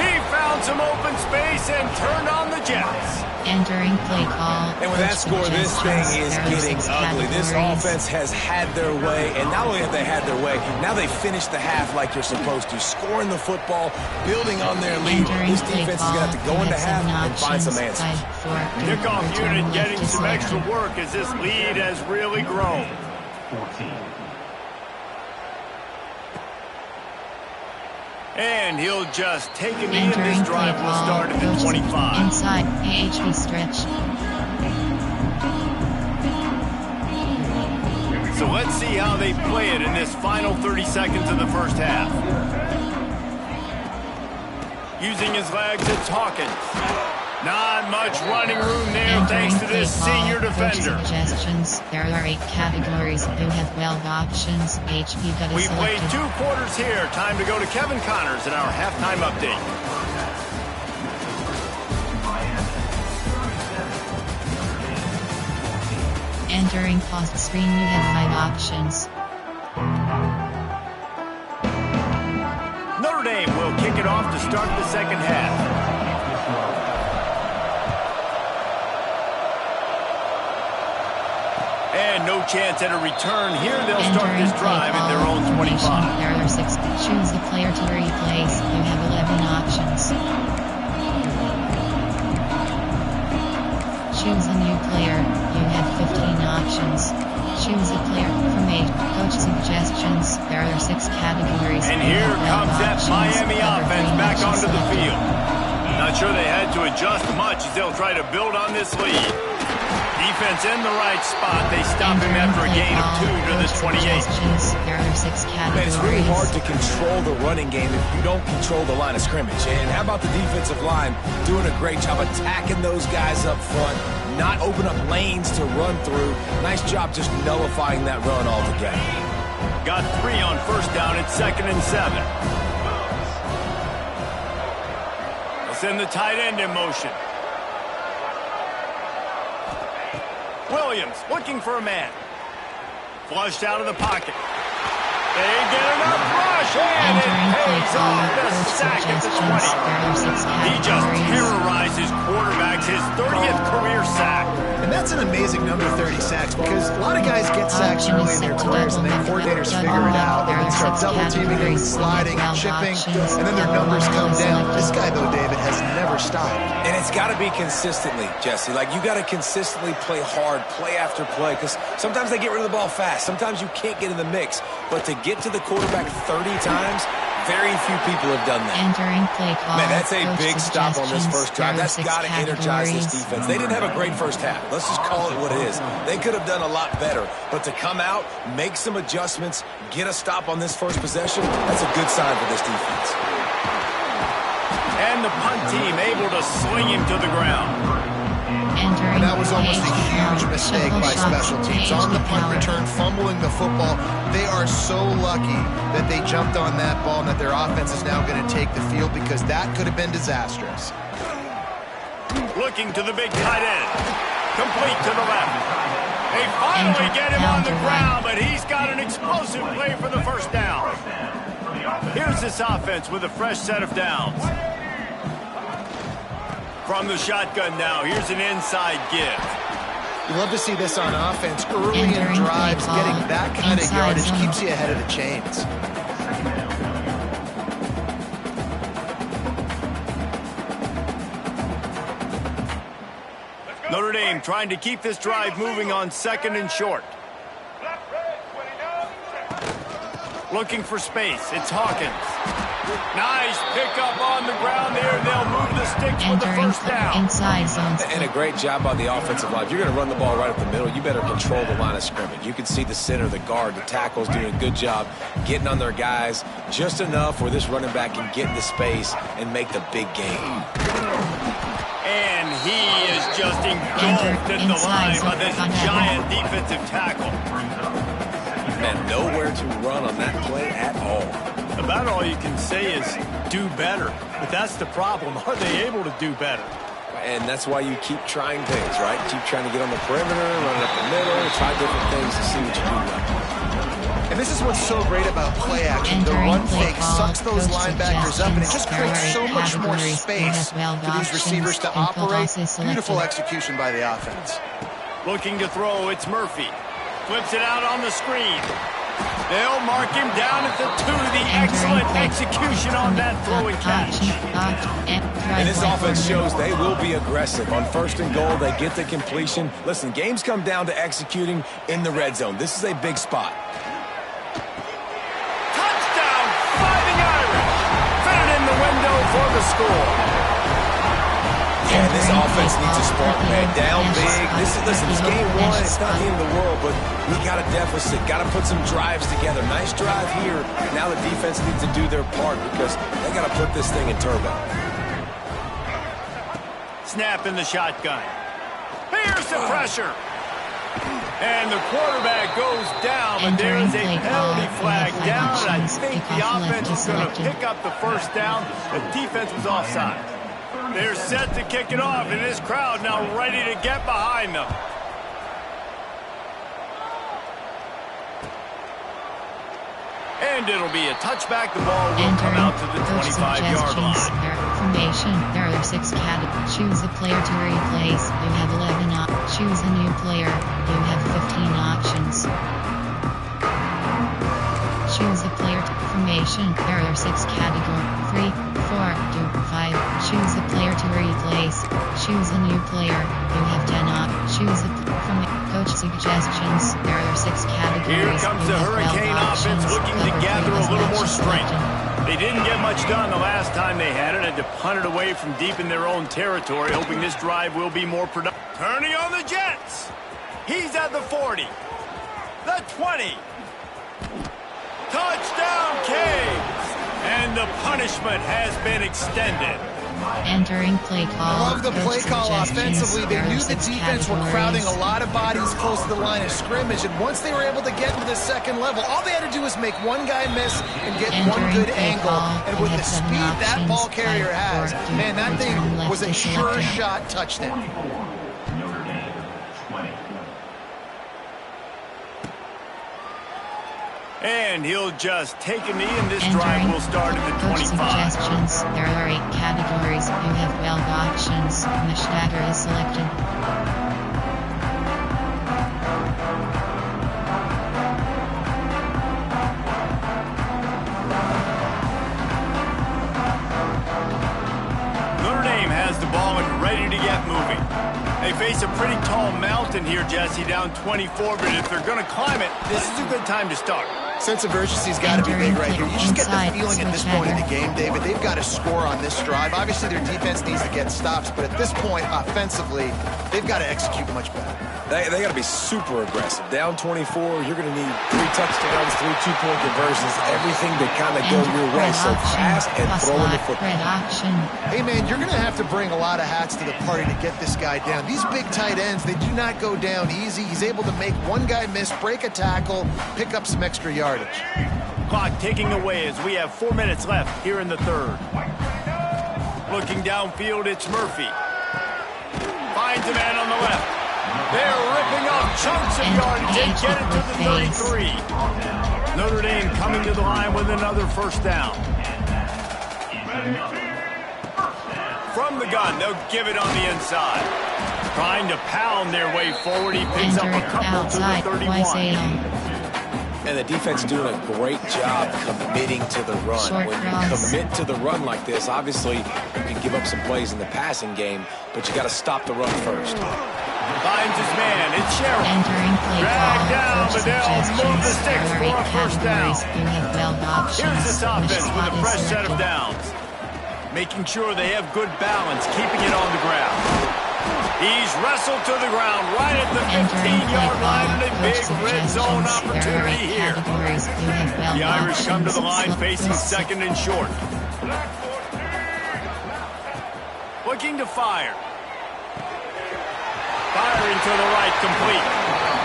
[SPEAKER 2] He found some open space and turned on the Jets.
[SPEAKER 1] Entering play call.
[SPEAKER 3] And with that score, this thing is getting ugly. This offense has had their way, and not only have they had their way, now they finished the half like you're supposed to, scoring the football, building on their lead. This defense is going to have to go into half and find some answers.
[SPEAKER 2] Kickoff unit getting some extra work as this lead has really grown.
[SPEAKER 6] 14.
[SPEAKER 2] And he'll just take a knee, and this drive will start at the 25.
[SPEAKER 1] Inside, AHB stretch.
[SPEAKER 2] So let's see how they play it in this final 30 seconds of the first half. Using his legs, it's Hawkins. Not much running room there thanks to this senior defender.
[SPEAKER 1] Suggestions. There are 8 categories. You have 12 options. HP got
[SPEAKER 2] We played 2 quarters here. Time to go to Kevin Connors in our halftime update.
[SPEAKER 1] Entering post screen, you have 5 options.
[SPEAKER 2] Notre Dame will kick it off to start the second half. And no chance at a return here. They'll start this drive at their own 25.
[SPEAKER 1] There are 6. Choose the player to replace. You have 11 options. Choose a new player. You have 15 options. Choose a player from 8. Coach suggestions. There are 6 categories.
[SPEAKER 2] And here comes that Miami offense back onto the field. Not sure they had to adjust much as they'll try to build on this lead. Defense in the right spot. They stop him after a gain of 2 to the 28.
[SPEAKER 1] There are 6 categories.
[SPEAKER 3] Man, it's really hard to control the running game if you don't control the line of scrimmage. And how about the defensive line doing a great job attacking those guys up front, not open up lanes to run through. Nice job just nullifying that run altogether.
[SPEAKER 2] Got 3 on first down. It's 2nd and 7. They'll send the tight end in motion. Williams looking for a man. Flushed out of the pocket. They get enough rush, and it pays off. The sack at the 20. He just terrorizes quarterbacks, his 30th career sack.
[SPEAKER 4] And that's an amazing number, 30 sacks, because a lot of guys get sacks early in their careers, and then coordinators figure it out. They start double-teaming and sliding and chipping, and then their numbers come down. This guy, though, David, has never stopped.
[SPEAKER 3] And it's got to be consistently, Jesse. Like, you got to consistently play hard, play after play, because sometimes they get rid of the ball fast. Sometimes you can't get in the mix. But to get to the quarterback 30 times, very few people have done that.
[SPEAKER 1] Entering play call.
[SPEAKER 3] Man, that's a
[SPEAKER 1] Coach
[SPEAKER 3] big stop on this first drive.
[SPEAKER 1] suggestions.
[SPEAKER 3] That's
[SPEAKER 1] There are
[SPEAKER 3] got to
[SPEAKER 1] 6
[SPEAKER 3] energize this
[SPEAKER 1] categories.
[SPEAKER 3] defense. They didn't have a great first half. Let's just call it what it is. They could have done a lot better. But to come out, make some adjustments, get a stop on this first possession, that's a good sign for this defense.
[SPEAKER 2] And the punt team able to swing him to the ground.
[SPEAKER 1] Entering
[SPEAKER 4] And that was almost a
[SPEAKER 1] page
[SPEAKER 4] huge
[SPEAKER 1] count.
[SPEAKER 4] mistake
[SPEAKER 1] Shuffle
[SPEAKER 4] by
[SPEAKER 1] shots.
[SPEAKER 4] special teams.
[SPEAKER 1] Page
[SPEAKER 4] On the punt
[SPEAKER 1] power.
[SPEAKER 4] return, fumbling the football. They are so lucky that they jumped on that ball and that their offense is now going to take the field, because that could have been disastrous.
[SPEAKER 2] Looking to the big tight end. Complete to the left. They finally get him on the ground, but he's got an explosive play for the first down. Here's this offense with a fresh set of downs. From the shotgun now, here's an inside give.
[SPEAKER 4] You love to see this on offense. Early in
[SPEAKER 1] Entering
[SPEAKER 4] drives,
[SPEAKER 1] play
[SPEAKER 4] getting
[SPEAKER 1] call.
[SPEAKER 4] that kind of
[SPEAKER 1] Inside
[SPEAKER 4] yardage
[SPEAKER 1] zone.
[SPEAKER 4] keeps you ahead of the chains.
[SPEAKER 2] Notre Dame trying to keep this drive moving on 2nd and short. Looking for space. It's Hawkins. Nice pickup on the ground there. They'll move the sticks with the
[SPEAKER 1] Entering
[SPEAKER 2] first down.
[SPEAKER 1] inside zone.
[SPEAKER 3] And a great job by the offensive line. If you're going to run the ball right up the middle, you better control the line of scrimmage. You can see the center, the guard, the tackles doing a good job getting on their guys just enough where this running back can get into space and make the big game.
[SPEAKER 2] And he is just engulfed at the line by this giant defensive tackle.
[SPEAKER 3] And nowhere to run on that play at all.
[SPEAKER 2] About all you can say is do better. But that's the problem. Are they able to do better?
[SPEAKER 3] And that's why you keep trying things, right? Keep trying to get on the perimeter, run it up the middle, try different things to see what you do well.
[SPEAKER 4] And this is what's so great about play action. The
[SPEAKER 1] Entering
[SPEAKER 4] run
[SPEAKER 1] play
[SPEAKER 4] fake
[SPEAKER 1] call.
[SPEAKER 4] sucks those
[SPEAKER 1] Coach
[SPEAKER 4] linebackers up, and it just
[SPEAKER 1] suggestions.
[SPEAKER 4] creates so
[SPEAKER 1] There are
[SPEAKER 4] much more
[SPEAKER 1] categories.
[SPEAKER 4] space
[SPEAKER 1] You have
[SPEAKER 4] for these receivers to
[SPEAKER 1] options. Input
[SPEAKER 4] operate.
[SPEAKER 1] also selected.
[SPEAKER 4] Beautiful execution by the offense.
[SPEAKER 2] Looking to throw, it's Murphy. Flips it out on the screen. They'll mark him down at the 2. The excellent execution on that throw and catch.
[SPEAKER 3] And this offense shows they will be aggressive. On 1st and goal, they get the completion. Listen, games come down to executing in the red zone. This is a big spot.
[SPEAKER 2] Touchdown, Fighting Irish. Fit it in the window for the score.
[SPEAKER 3] Yeah, this offense needs a spark, man. Down big. Listen, it's game 1. It's not the end of the world, but we got a deficit. Got to put some drives together. Nice drive here. Now the defense needs to do their part because they got to put this thing in turbo.
[SPEAKER 2] Snap in the shotgun. Here's the pressure. And the quarterback goes down, but there is a penalty flag down, and I think the offense is going to pick up the first down. The defense was offside. They're set to kick it off, and this crowd now ready to get behind them. And it'll be a touchback. The ball will come out to the 25-yard line.
[SPEAKER 1] Formation. There are 6 categories. Choose a player to replace. You have 11 options. Choose a new player. You have 15 options. Choose a player to formation. There are 6 categories. 3, 4, 2, 5. Choose a player to replace. Choose a new player. You have 10 options. Choose a from coach suggestions. There are 6 categories.
[SPEAKER 2] Here comes the Hurricane offense looking to gather a little more strength. They didn't get much done the last time they had it. Had to punt it away from deep in their own territory, hoping this drive will be more productive. Turning on the Jets. He's at the 40. The 20. Touchdown, Caves. And the punishment has been extended.
[SPEAKER 1] Entering play call.
[SPEAKER 4] I love the play call offensively. They knew the
[SPEAKER 1] There are 6
[SPEAKER 4] defense were crowding a lot of bodies close to the line of scrimmage, and once they were able to get into the second level, all they had to do was make one guy miss and get one
[SPEAKER 1] Entering
[SPEAKER 4] good
[SPEAKER 1] play
[SPEAKER 4] angle.
[SPEAKER 1] call.
[SPEAKER 4] And
[SPEAKER 1] They
[SPEAKER 4] with
[SPEAKER 1] have
[SPEAKER 4] the
[SPEAKER 1] 7
[SPEAKER 4] speed that
[SPEAKER 1] options.
[SPEAKER 4] ball carrier
[SPEAKER 1] 5,
[SPEAKER 4] has,
[SPEAKER 1] 4,
[SPEAKER 4] man, that thing
[SPEAKER 1] return left
[SPEAKER 4] was a
[SPEAKER 1] is
[SPEAKER 4] sure
[SPEAKER 1] selected.
[SPEAKER 4] shot touchdown.
[SPEAKER 6] Notre Dame 20.
[SPEAKER 2] And he'll just take a knee, and this drive will start at the
[SPEAKER 1] Coach
[SPEAKER 2] 25.
[SPEAKER 1] suggestions. There are 8 categories. You have 12 options. Mesh dagger is selected.
[SPEAKER 2] Notre Dame has the ball and ready to get moving. They face a pretty tall mountain here, Jesse, down 24, but if they're going to climb it, this is a good time to start.
[SPEAKER 4] Sense of urgency's got to be big right here. You just get the
[SPEAKER 1] Inside,
[SPEAKER 4] feeling at this point in the game, David, they've got to score on this drive. Obviously, their defense needs to get stops, but at this point, offensively, they've got to execute much better.
[SPEAKER 3] They got to be super aggressive. Down 24, you're going to need 3 touchdowns, 3 two-point conversions, everything to kind of go your way. So fast and throwing the football.
[SPEAKER 4] Hey, man, you're going to have to bring a lot of hats to the party to get this guy down. These big tight ends, they do not go down easy. He's able to make one guy miss, break a tackle, pick up some extra yardage.
[SPEAKER 2] Clock ticking away as we have 4 minutes left here in the third. Looking downfield, it's Murphy. Finds a man on the left. They're ripping off chunks of yardage and get it to the 33. Notre Dame coming to the line with another first down. From the gun, they'll give it on the inside. Trying to pound their way forward. He picks up a couple to the 31.
[SPEAKER 3] And the defense doing a great job committing to the run. When you commit to the run like this, obviously you can give up some plays in the passing game, but you got to stop the run first.
[SPEAKER 2] Finds his man. It's Sherrill. Dragged down, but they'll move the sticks for a first down. Here's this offense with a fresh set of downs. Making sure they have good balance, keeping it on the ground. He's wrestled to the ground right at the 15-yard line and a big red zone opportunity here. The Irish come to the line facing second and short. Looking to fire. Firing to the right, complete.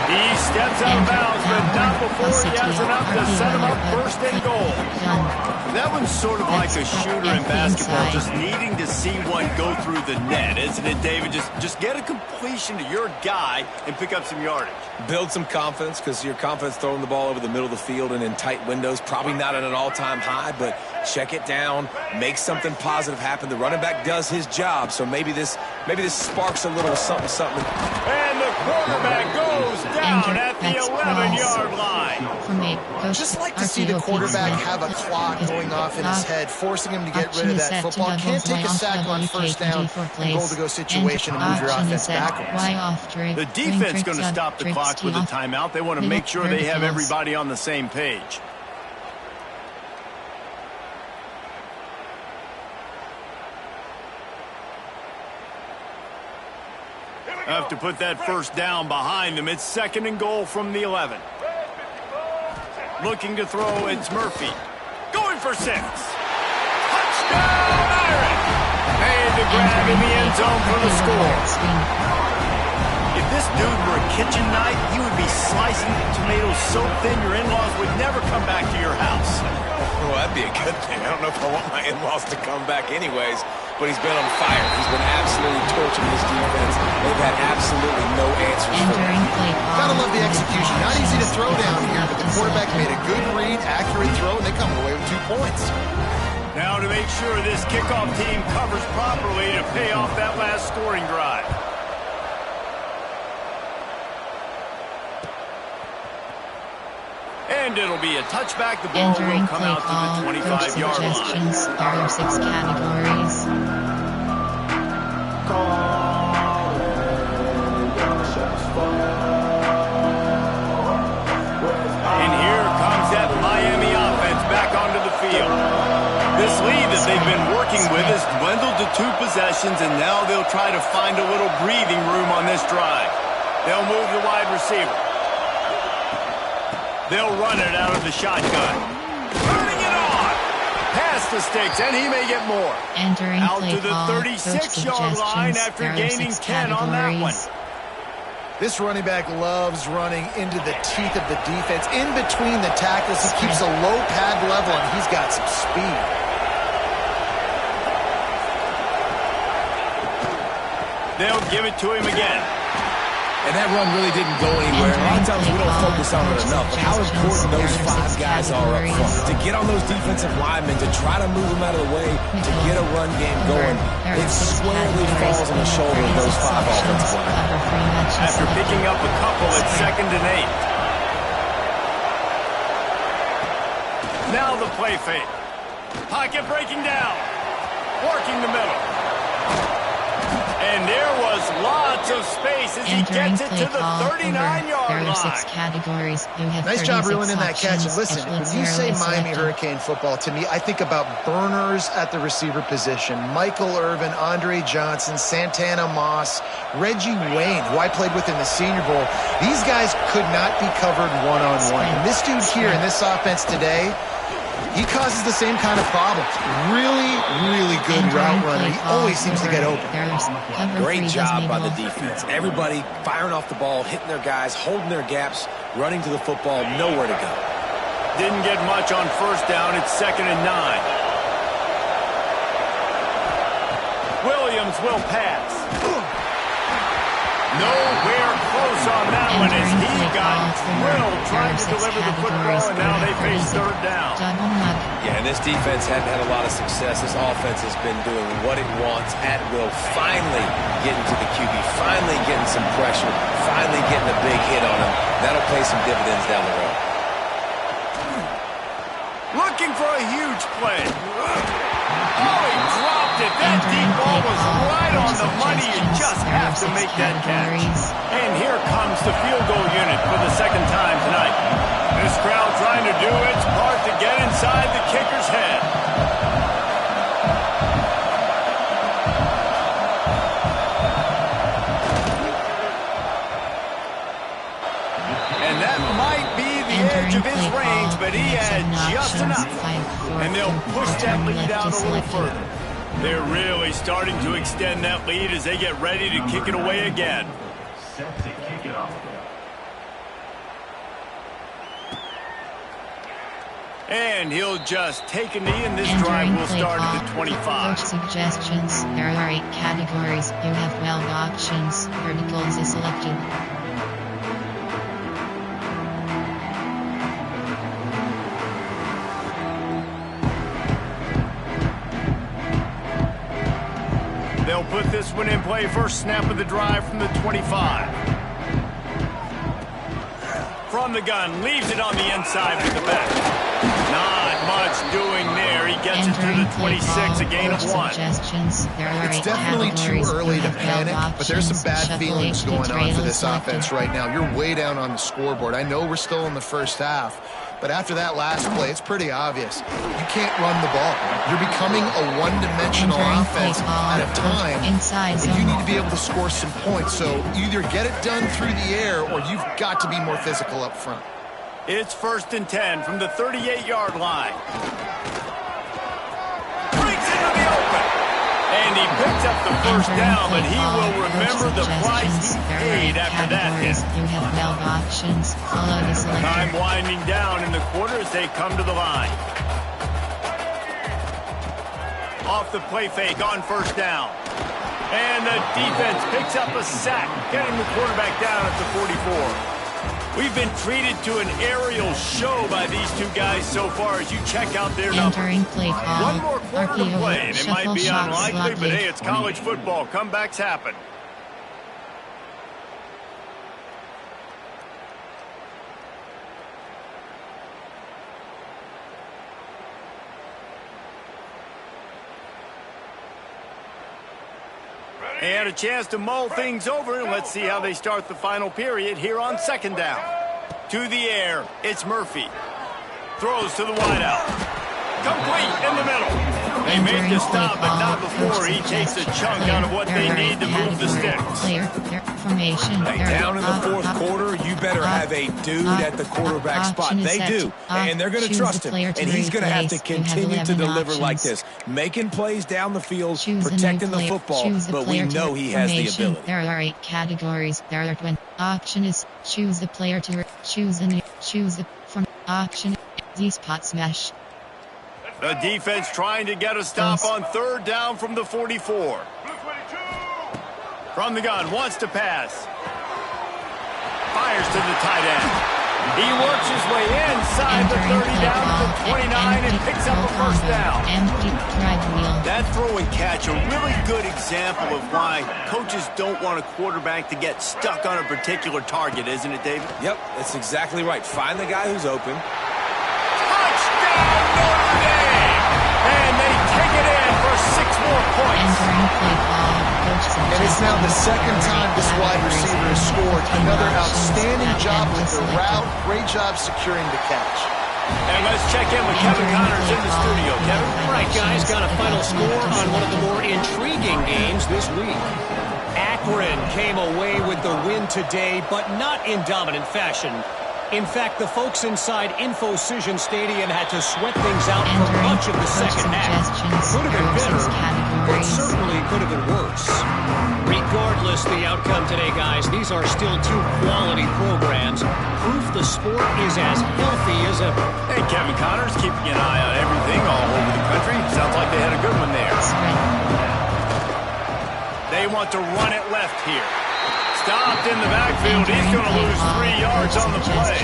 [SPEAKER 2] He steps out of bounds, but not before he has enough to set him up first and goal. That one's sort of like a shooter in basketball, just needing to see one go through the net, isn't it, David? Just get a completion to your guy and pick up some yardage.
[SPEAKER 3] Build some confidence, because your confidence throwing the ball over the middle of the field and in tight windows, probably not at an all-time high, but check it down, make something positive happen. The running back does his job, so maybe this sparks a little something.
[SPEAKER 2] And the quarterback goes down at the 11-yard line.
[SPEAKER 4] Just like to see the quarterback have a clock going off in his head, forcing him to get rid of that football. Can't take a sack on first down and goal-to-go situation and move your offense backwards.
[SPEAKER 2] The defense going to stop the clock with a timeout. They want to make sure they have everybody on the same page. Have to put that first down behind them. It's second and goal from the 11. Looking to throw, it's Murphy. Going for 6. Touchdown, Irish! Made the grab in the end zone for the score. If this dude were a kitchen knife, he would be slicing tomatoes so thin your in-laws would never come back to your house.
[SPEAKER 3] Well, that'd be a good thing. I don't know if I want my in-laws to come back anyways, but he's been on fire. He's been absolutely torching this defense. They've had absolutely no answers for him.
[SPEAKER 4] Gotta love the execution. Not easy to throw down here, but the quarterback made a good read, accurate throw, and they come away with 2 points.
[SPEAKER 2] Now to make sure this kickoff team covers properly to pay off that last scoring drive. And it'll be a touchback. The ball will come out to the 25-yard line.
[SPEAKER 1] There are 6 categories.
[SPEAKER 2] And here comes that Miami offense back onto the field. This lead that they've been working with has dwindled to 2 possessions, and now they'll try to find a little breathing room on this drive. They'll move the wide receiver. They'll run it out of the shotgun. Turning it on. Past the sticks, and he may get more. Out to the 36-yard line after gaining 10 on that one.
[SPEAKER 4] This running back loves running into the teeth of the defense. In between the tackles, he keeps a low pad level, and he's got some speed.
[SPEAKER 2] They'll give it to him again.
[SPEAKER 3] And that run really didn't go anywhere. A lot of times we don't focus on it enough, but how important those 5 guys are up front. To get on those defensive linemen, to try to move them out of the way, to get a run game going, it squarely falls on the shoulder of those 5 offensive linemen.
[SPEAKER 2] After picking up a couple, it's second and 8. Now the play fake. Pocket breaking down. Working the middle. And there was lots of space as he gets it to the 39-yard line.
[SPEAKER 1] There are 6 categories. You have
[SPEAKER 4] Nice job reeling in that catch. And
[SPEAKER 1] options.
[SPEAKER 4] listen, when you say Miami Hurricane football, to me, I think about burners at the receiver position. Michael Irvin, Andre Johnson, Santana Moss, Reggie Wayne, who I played with in the Senior Bowl. These guys could not be covered one-on-one. And this dude here in this offense today, he causes the same kind of problems. Really, really good route runner. He always seems to get open.
[SPEAKER 3] Great job by the defense. Everybody firing off the ball, hitting their guys, holding their gaps, running to the football, nowhere to go.
[SPEAKER 2] Didn't get much on first down. It's 2nd and 9. Williams will pass. Nowhere close on that one as he got drilled trying to deliver the football, and now they face 3rd down.
[SPEAKER 3] Yeah, and this defense hadn't had a lot of success. This offense has been doing what it wants at will. Finally getting to the QB, finally getting some pressure, finally getting a big hit on him. That'll pay some dividends down the road.
[SPEAKER 2] Looking for a huge play. Oh, he dropped it. That deep ball was right on the money. You just have to make that catch. And here comes the field goal unit for the 2nd time tonight. This crowd trying to do its part to get inside the kicker's head. And that might be the edge of his range, but he had just enough. And they'll push that lead out a little further. They're really starting to extend that lead as they get ready to kick it away again.
[SPEAKER 6] Set to kick it off.
[SPEAKER 2] And he'll just take a knee, and this drive will start at the 25.
[SPEAKER 1] Suggestions. There are 8 categories. You have 12 options. Verticals is selected.
[SPEAKER 2] They'll put this one in play. First snap of the drive from the 25. From the gun, leaves it on the inside with the back. Not much doing there. He gets it to the 26, a gain of 1.
[SPEAKER 4] It's definitely too early to panic, but there's some bad feelings going on for this offense right now. You're way down on the scoreboard. I know we're still in the first half, but after that last play, it's pretty obvious. You can't run the ball. You're becoming a one-dimensional offense at a time, and you need to be able to score some points. So either get it done through the air, or you've got to be more physical up front.
[SPEAKER 2] It's 1st and 10 from the 38-yard line. Breaks into the open. And he picks up the first down, but he will remember the price he paid after that hit.
[SPEAKER 1] You have 12 options. Follow the selection.
[SPEAKER 2] Time winding down in the quarter as they come to the line. Off the play fake on first down. And the defense picks up a sack, getting the quarterback down at the 44. We've been treated to an aerial show by these two guys so far as you check out their numbers.
[SPEAKER 1] Play call.
[SPEAKER 2] One more quarter to play, and it might be unlikely, but hey, it's college
[SPEAKER 6] 28.
[SPEAKER 2] football. Comebacks happen. And a chance to mull things over, and let's see how they start the final period here on 2nd down. To the air, it's Murphy. Throws to the wideout. Complete in the middle. They make the stop, but not before he takes a chunk out of what they need to move the sticks.
[SPEAKER 3] Hey, down in the 4th quarter, you better have a dude at the quarterback spot. They do, and they're going to trust him, and he's going to have to continue to deliver like this, making plays down the field, protecting the football, but we know he has the ability.
[SPEAKER 1] There are 8 categories. There are 20. Option is choose the player to choose the from option. The spot smash.
[SPEAKER 2] The defense trying to get a stop on 3rd down from the 44. From the gun, wants to pass. Fires to the tight end. He works his way inside the 30 down to the 29 and picks up a first down. That throw and catch, a really good example of why coaches don't want a quarterback to get stuck on a particular target, isn't it, David?
[SPEAKER 3] Yep, that's exactly right. Find the guy who's open.
[SPEAKER 2] Touchdown, Notre Dame! And they take it in for 6 more points.
[SPEAKER 1] Entering play call, Coach
[SPEAKER 4] And it's now the second time this wide receiver has scored. Another outstanding job with the route. Great job securing the catch.
[SPEAKER 2] And let's check in with Kevin Connors in the studio. Kevin?
[SPEAKER 5] All right, guys, got a final score on one of the more intriguing games this week. Akron came away with the win today, but not in dominant fashion. In fact, the folks inside Infocision Stadium had to sweat things out for much of the second half. Could have been better, but certainly could have been worse. Regardless the outcome today, guys, these are still two quality programs. Proof the sport is as healthy as ever.
[SPEAKER 2] Hey, Kevin Connors, keeping an eye on everything all over the country. Sounds like they had a good one there. They want to run it left here. Stopped in the backfield. He's going to lose 3 yards on the play.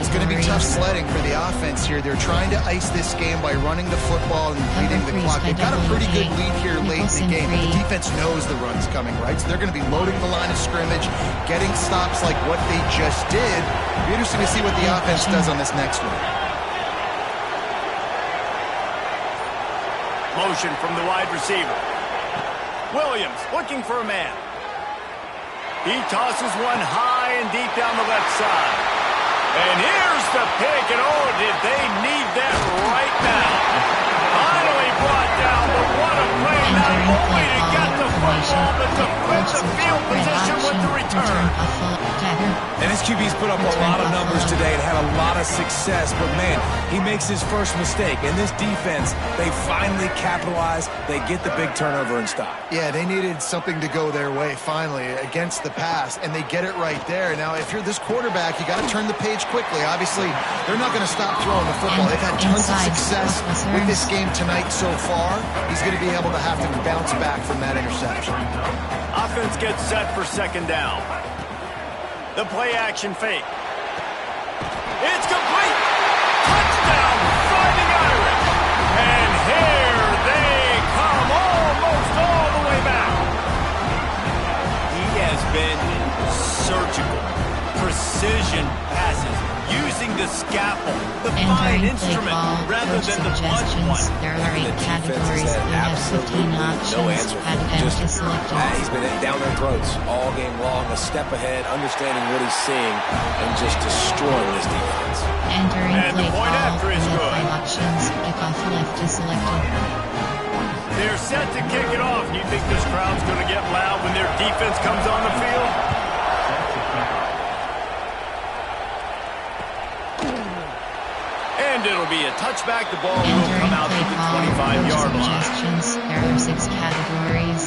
[SPEAKER 4] It's going to be tough sledding for the offense here. They're trying to ice this game by running the football and leading the clock. They've got a pretty good lead here late in the game. But the defense knows the run's coming, right? So they're going to be loading the line of scrimmage, getting stops like what they just did. It'll be interesting to see what the offense does on this next one.
[SPEAKER 2] Motion from the wide receiver. Williams looking for a man. He tosses one high and deep down the left side. And here's the pick, and oh, did they need that right now. Finally brought down, but what a play, not only to get the football, but to flip the field position with the return.
[SPEAKER 3] And his QB's put up a lot of numbers today and had a lot of success, but man, he makes his first mistake. And this defense, they finally capitalize, they get the big turnover and stop.
[SPEAKER 4] Yeah, they needed something to go their way finally against the pass, and they get it right there. Now, if you're this quarterback, you got to turn the page quickly. Obviously, they're not going to stop throwing the football. They've had tons of success with this game tonight so far. He's going to be able to have to bounce back from that interception.
[SPEAKER 2] Offense gets set for second down. The play action fake. It's complete. Touchdown, Fighting Irish. And here they come almost all the way back. He has been surgical. Precision passes. Using the scalpel, the fine instrument, rather than the blunt one.
[SPEAKER 1] There are 8 categories. You have 15 options.
[SPEAKER 3] He's been down their throats all game long, a step ahead, understanding what he's seeing, and just destroying this defense.
[SPEAKER 1] Entering
[SPEAKER 2] And the
[SPEAKER 1] play
[SPEAKER 2] point
[SPEAKER 1] call.
[SPEAKER 2] after is
[SPEAKER 1] You have
[SPEAKER 2] good.
[SPEAKER 1] 5 options. Kickoff left is selected.
[SPEAKER 2] They're set to kick it off. You think this crowd's going to get loud when their defense comes on the field? And it'll be a touchback. The ball will come out to the 25-yard line.
[SPEAKER 1] There are 6 categories.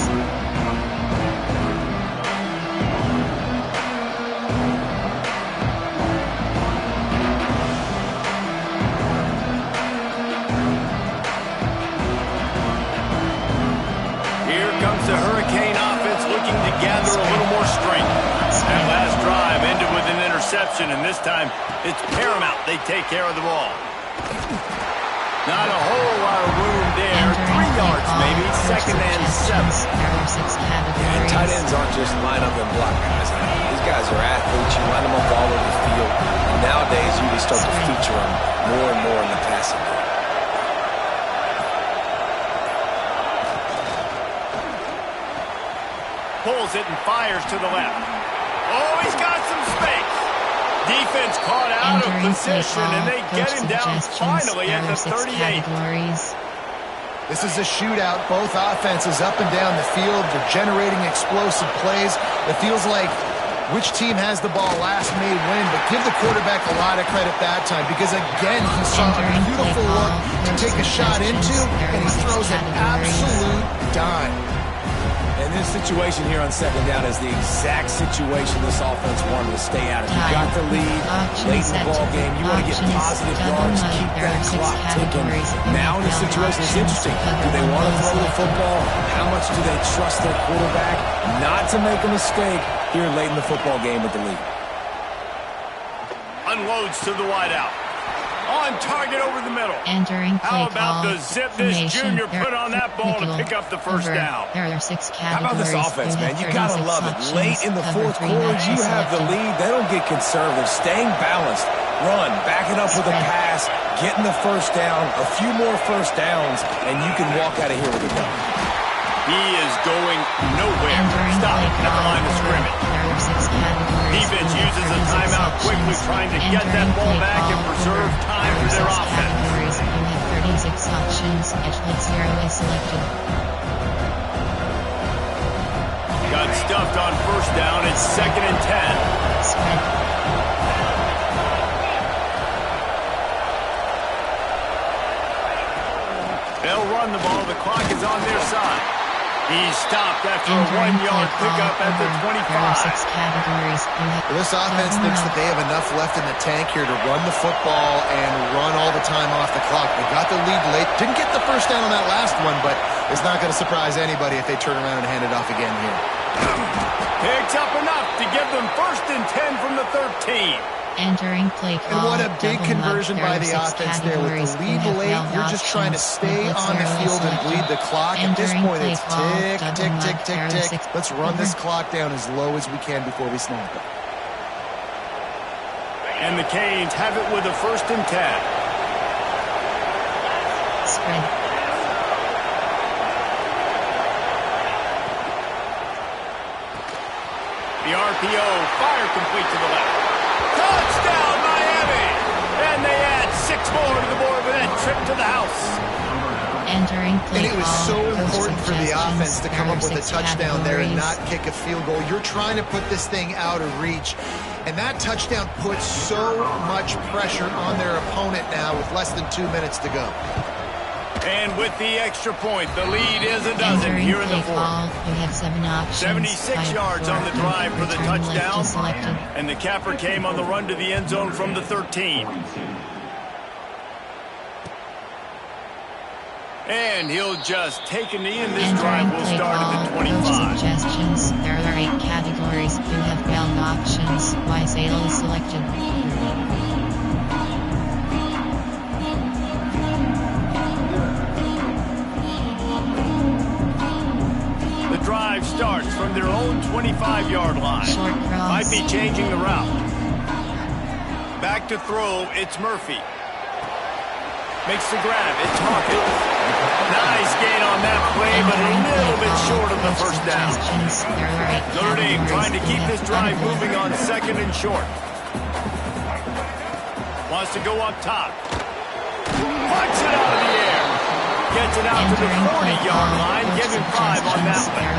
[SPEAKER 2] Here comes the Hurricane offense looking to gather a little more strength. That last drive ended with an interception, and this time it's paramount they take care of the ball. Not a whole lot of room there. 3 yards maybe, second and 7.
[SPEAKER 1] There are 6 categories.
[SPEAKER 3] And tight ends aren't just line up and block guys. These guys are athletes. You line them up all over the field. And nowadays, you really start to feature them more and more in the passing game.
[SPEAKER 2] Pulls it and fires to the left. Oh, he's got some space. Defense caught out of position, and they get him down finally at the 38.
[SPEAKER 4] This is a shootout. Both offenses up and down the field. They're generating explosive plays. It feels like which team has the ball last may win, but give the quarterback a lot of credit that time because, again, he saw a beautiful look to take a shot into, and he throws an absolute dime.
[SPEAKER 3] And this situation here on second down is the exact situation this offense wanted to stay out of. You got the lead late in the ball game. You want to get positive yards, keep that clock ticking. Now in this situation, it's interesting. Do they want to throw the football? How much do they trust their quarterback not to make a mistake here late in the football game with the lead?
[SPEAKER 2] Unloads to the wideout. On target over the middle.
[SPEAKER 1] Entering play
[SPEAKER 2] How about the zip this junior put on that ball to pick up the first down?
[SPEAKER 1] There are 6 categories.
[SPEAKER 3] How about this offense, man? You got to love it. Late in the fourth quarter, you have the lead. They don't get conservative. Staying balanced. Run. Back it up with a pass. Getting the first down. A few more first downs, and you can walk out of here with a win.
[SPEAKER 2] He is going nowhere.
[SPEAKER 1] Entering
[SPEAKER 2] Stop
[SPEAKER 1] play
[SPEAKER 2] at the
[SPEAKER 1] call
[SPEAKER 2] line of
[SPEAKER 1] for
[SPEAKER 2] scrimmage.
[SPEAKER 1] there are 6 categories.
[SPEAKER 2] Defense
[SPEAKER 1] You have
[SPEAKER 2] uses a
[SPEAKER 1] 36
[SPEAKER 2] timeout quickly,
[SPEAKER 1] options.
[SPEAKER 2] trying to get that
[SPEAKER 1] Entering
[SPEAKER 2] ball
[SPEAKER 1] play
[SPEAKER 2] back and
[SPEAKER 1] call
[SPEAKER 2] preserve
[SPEAKER 1] for
[SPEAKER 2] time for
[SPEAKER 1] there
[SPEAKER 2] their
[SPEAKER 1] are 6
[SPEAKER 2] offense.
[SPEAKER 1] categories. You have 36 options. Edge blitz 0 is selected.
[SPEAKER 2] Got stuffed on first down. It's 2nd and 10.
[SPEAKER 1] Spread.
[SPEAKER 2] They'll run the ball. The clock is on their side. He's stopped after a
[SPEAKER 1] Entering
[SPEAKER 2] 1-yard
[SPEAKER 1] play
[SPEAKER 2] pickup
[SPEAKER 1] call
[SPEAKER 2] at the
[SPEAKER 1] over there are 6
[SPEAKER 2] 25.
[SPEAKER 1] categories. You have
[SPEAKER 4] This offense thinks that they have enough left in the tank here to run the football and run all the time off the clock. They got the lead late. Didn't get the first down on that last one, but it's not going to surprise anybody if they turn around and hand it off again here.
[SPEAKER 2] Picks up enough to give them 1st and 10 from the 13.
[SPEAKER 1] entering play call.
[SPEAKER 4] And what a big
[SPEAKER 1] double
[SPEAKER 4] conversion
[SPEAKER 1] mug.
[SPEAKER 4] by
[SPEAKER 1] There
[SPEAKER 4] the
[SPEAKER 1] are 6
[SPEAKER 4] offense there. With
[SPEAKER 1] categories.
[SPEAKER 4] the
[SPEAKER 1] You
[SPEAKER 4] lead
[SPEAKER 1] have
[SPEAKER 4] late,
[SPEAKER 1] 12
[SPEAKER 4] you're just trying to
[SPEAKER 1] options.
[SPEAKER 4] stay
[SPEAKER 1] Blitz
[SPEAKER 4] on the
[SPEAKER 1] 0 is
[SPEAKER 4] field and bleed the clock. At this
[SPEAKER 1] Entering
[SPEAKER 4] point,
[SPEAKER 1] play
[SPEAKER 4] it's
[SPEAKER 1] call,
[SPEAKER 4] tick,
[SPEAKER 1] double
[SPEAKER 4] tick,
[SPEAKER 1] mug.
[SPEAKER 4] tick, tick,
[SPEAKER 1] There are
[SPEAKER 4] tick.
[SPEAKER 1] 6
[SPEAKER 4] Let's run this
[SPEAKER 1] over.
[SPEAKER 4] clock down as low as we can before we snap it.
[SPEAKER 2] And the Canes have it with a 1st and 10.
[SPEAKER 1] Spread.
[SPEAKER 2] The RPO, fire complete to the left. Touchdown, Miami! And they add 6 more to the board with that trip to the house.
[SPEAKER 1] Entering play
[SPEAKER 4] And it was
[SPEAKER 1] call.
[SPEAKER 4] so
[SPEAKER 1] Post
[SPEAKER 4] important for the
[SPEAKER 1] suggestions.
[SPEAKER 4] offense to come
[SPEAKER 1] There
[SPEAKER 4] up
[SPEAKER 1] are
[SPEAKER 4] with a
[SPEAKER 1] 6
[SPEAKER 4] touchdown there and
[SPEAKER 1] categories.
[SPEAKER 4] not kick a field goal. You're trying to put this thing out of reach. And that touchdown puts so much pressure on their opponent now with less than 2 minutes to go.
[SPEAKER 2] And with the extra point, the lead is a dozen
[SPEAKER 1] Entering
[SPEAKER 2] here in the
[SPEAKER 1] play
[SPEAKER 2] 4th.
[SPEAKER 1] call. You have 7 options.
[SPEAKER 2] 76
[SPEAKER 1] 5,
[SPEAKER 2] yards
[SPEAKER 1] 4,
[SPEAKER 2] on the drive for the
[SPEAKER 1] return left
[SPEAKER 2] touchdown.
[SPEAKER 1] is selected.
[SPEAKER 2] And the capper came on the run to the end zone from the 13. And he'll just take a knee, and this drive will
[SPEAKER 1] Entering play
[SPEAKER 2] start at the
[SPEAKER 1] call.
[SPEAKER 2] 25.
[SPEAKER 1] Post suggestions. There are 8 categories. You have 12 options. Y sale is selected.
[SPEAKER 2] The drive starts from their own 25-yard line.
[SPEAKER 1] Short cross.
[SPEAKER 2] Might be changing the route. Back to throw, it's Murphy. Makes the grab, it's Hawkins. Nice gain on that play, but a little bit short of the first down. Notre Dame trying to keep this drive moving on 2nd and short. Wants to go up top. Punch it out of the air. Gets it out to the 40-yard line. Give him 5 on that one.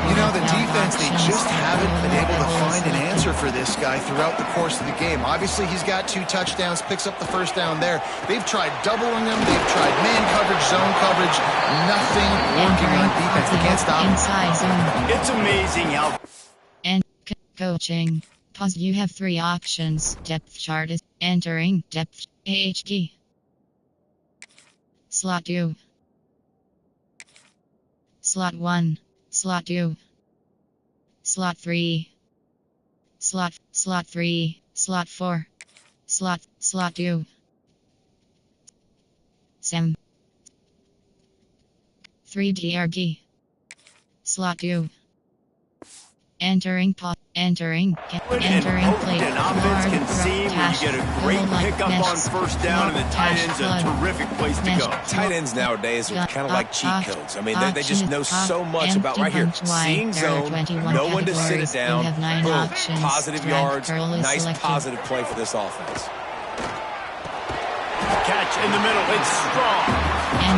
[SPEAKER 4] You know, the defense, they just haven't been able to find an answer for this guy throughout the course of the game. Obviously, he's got 2 touchdowns, picks up the first down there. They've tried doubling him. They've tried man coverage, zone coverage. Nothing working on defense. They can't stop him.
[SPEAKER 1] Inside zone.
[SPEAKER 2] It's amazing how...
[SPEAKER 1] And coaching. Pause. You have 3 options. Depth chart is entering depth AHD. Slot 2. Slot 1. Slot 2. Slot 3. Slot 3. Slot 4. Slot 2. Sem. 3 DRG. Slot 2. Entering pause. Entering play.
[SPEAKER 2] An offense can see when you get a great pickup on first down, and the tight end's a terrific place to go.
[SPEAKER 3] Tight ends nowadays are kind of like cheat codes. I mean, they just know so much about right here. Seeing zone, know when to sit it down, boom, positive yards, nice positive play for this offense.
[SPEAKER 2] Catch in the middle, it's strong.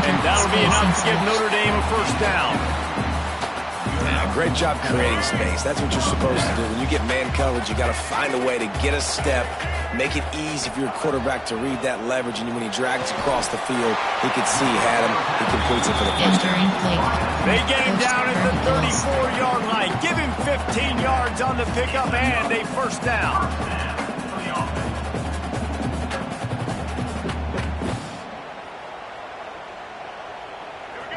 [SPEAKER 2] And that'll be enough to give Notre Dame a first down.
[SPEAKER 3] Great job creating space. That's what you're supposed to do. When you get man coverage, you got to find a way to get a step, make it easy for your quarterback to read that leverage, and when he drags across the field, he can see he had him. He completes it for the first down.
[SPEAKER 2] They get him down at the 34-yard line. Give him 15 yards on the pickup and a first down.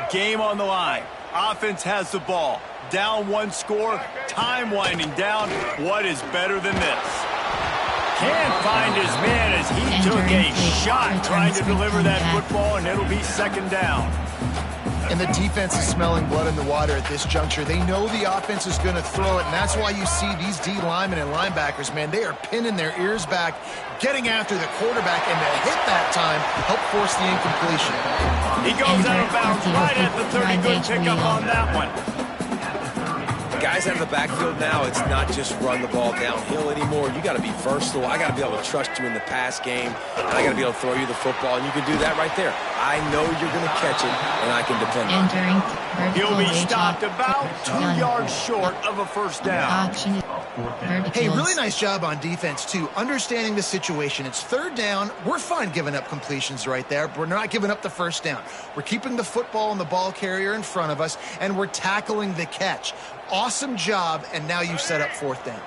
[SPEAKER 2] Game on the line. Offense has the ball. Down 1 score. Time winding down. What is better than this? Can't find his man as he took a shot trying to deliver that football, and it'll be 2nd down.
[SPEAKER 4] And the defense is smelling blood in the water at this juncture. They know the offense is going to throw it, and that's why you see these D linemen and linebackers, man, they are pinning their ears back, getting after the quarterback, and to hit that time, help force the incompletion.
[SPEAKER 2] He goes out of bounds right at the 30. Good pickup on that one.
[SPEAKER 3] Guys out of the backfield now, it's not just run the ball downhill anymore. You got to be versatile. I got to be able to trust you in the pass game, and I got to be able to throw you the football, and you can do that right there. I know you're going to catch it, and I can depend on it.
[SPEAKER 2] He'll be stopped about 2 yards short of a first down.
[SPEAKER 4] Hey, really nice job on defense, too. Understanding the situation. It's third down. We're fine giving up completions right there. We're not giving up the first down. We're keeping the football and the ball carrier in front of us, and we're tackling the catch. Awesome job, and now you set up fourth down.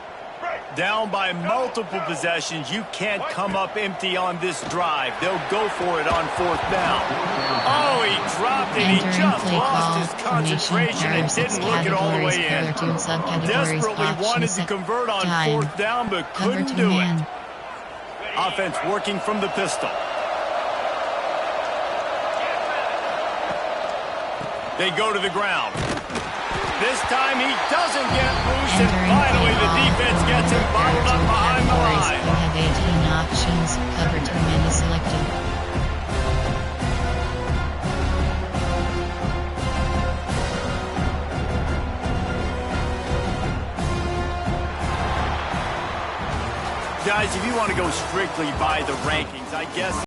[SPEAKER 2] Down by multiple possessions. You can't come up empty on this drive. They'll go for it on fourth down. Oh, he dropped it. He just lost his concentration and didn't look it all the way in. Desperately wanted to convert on fourth down, but couldn't do it. Offense working from the pistol. They go to the ground. This time he doesn't get loose, and finally the defense gets him bottled up behind the line.
[SPEAKER 1] You have 18 options. Cover 2 many selected.
[SPEAKER 2] Guys, if you want to go strictly by the rankings, I guess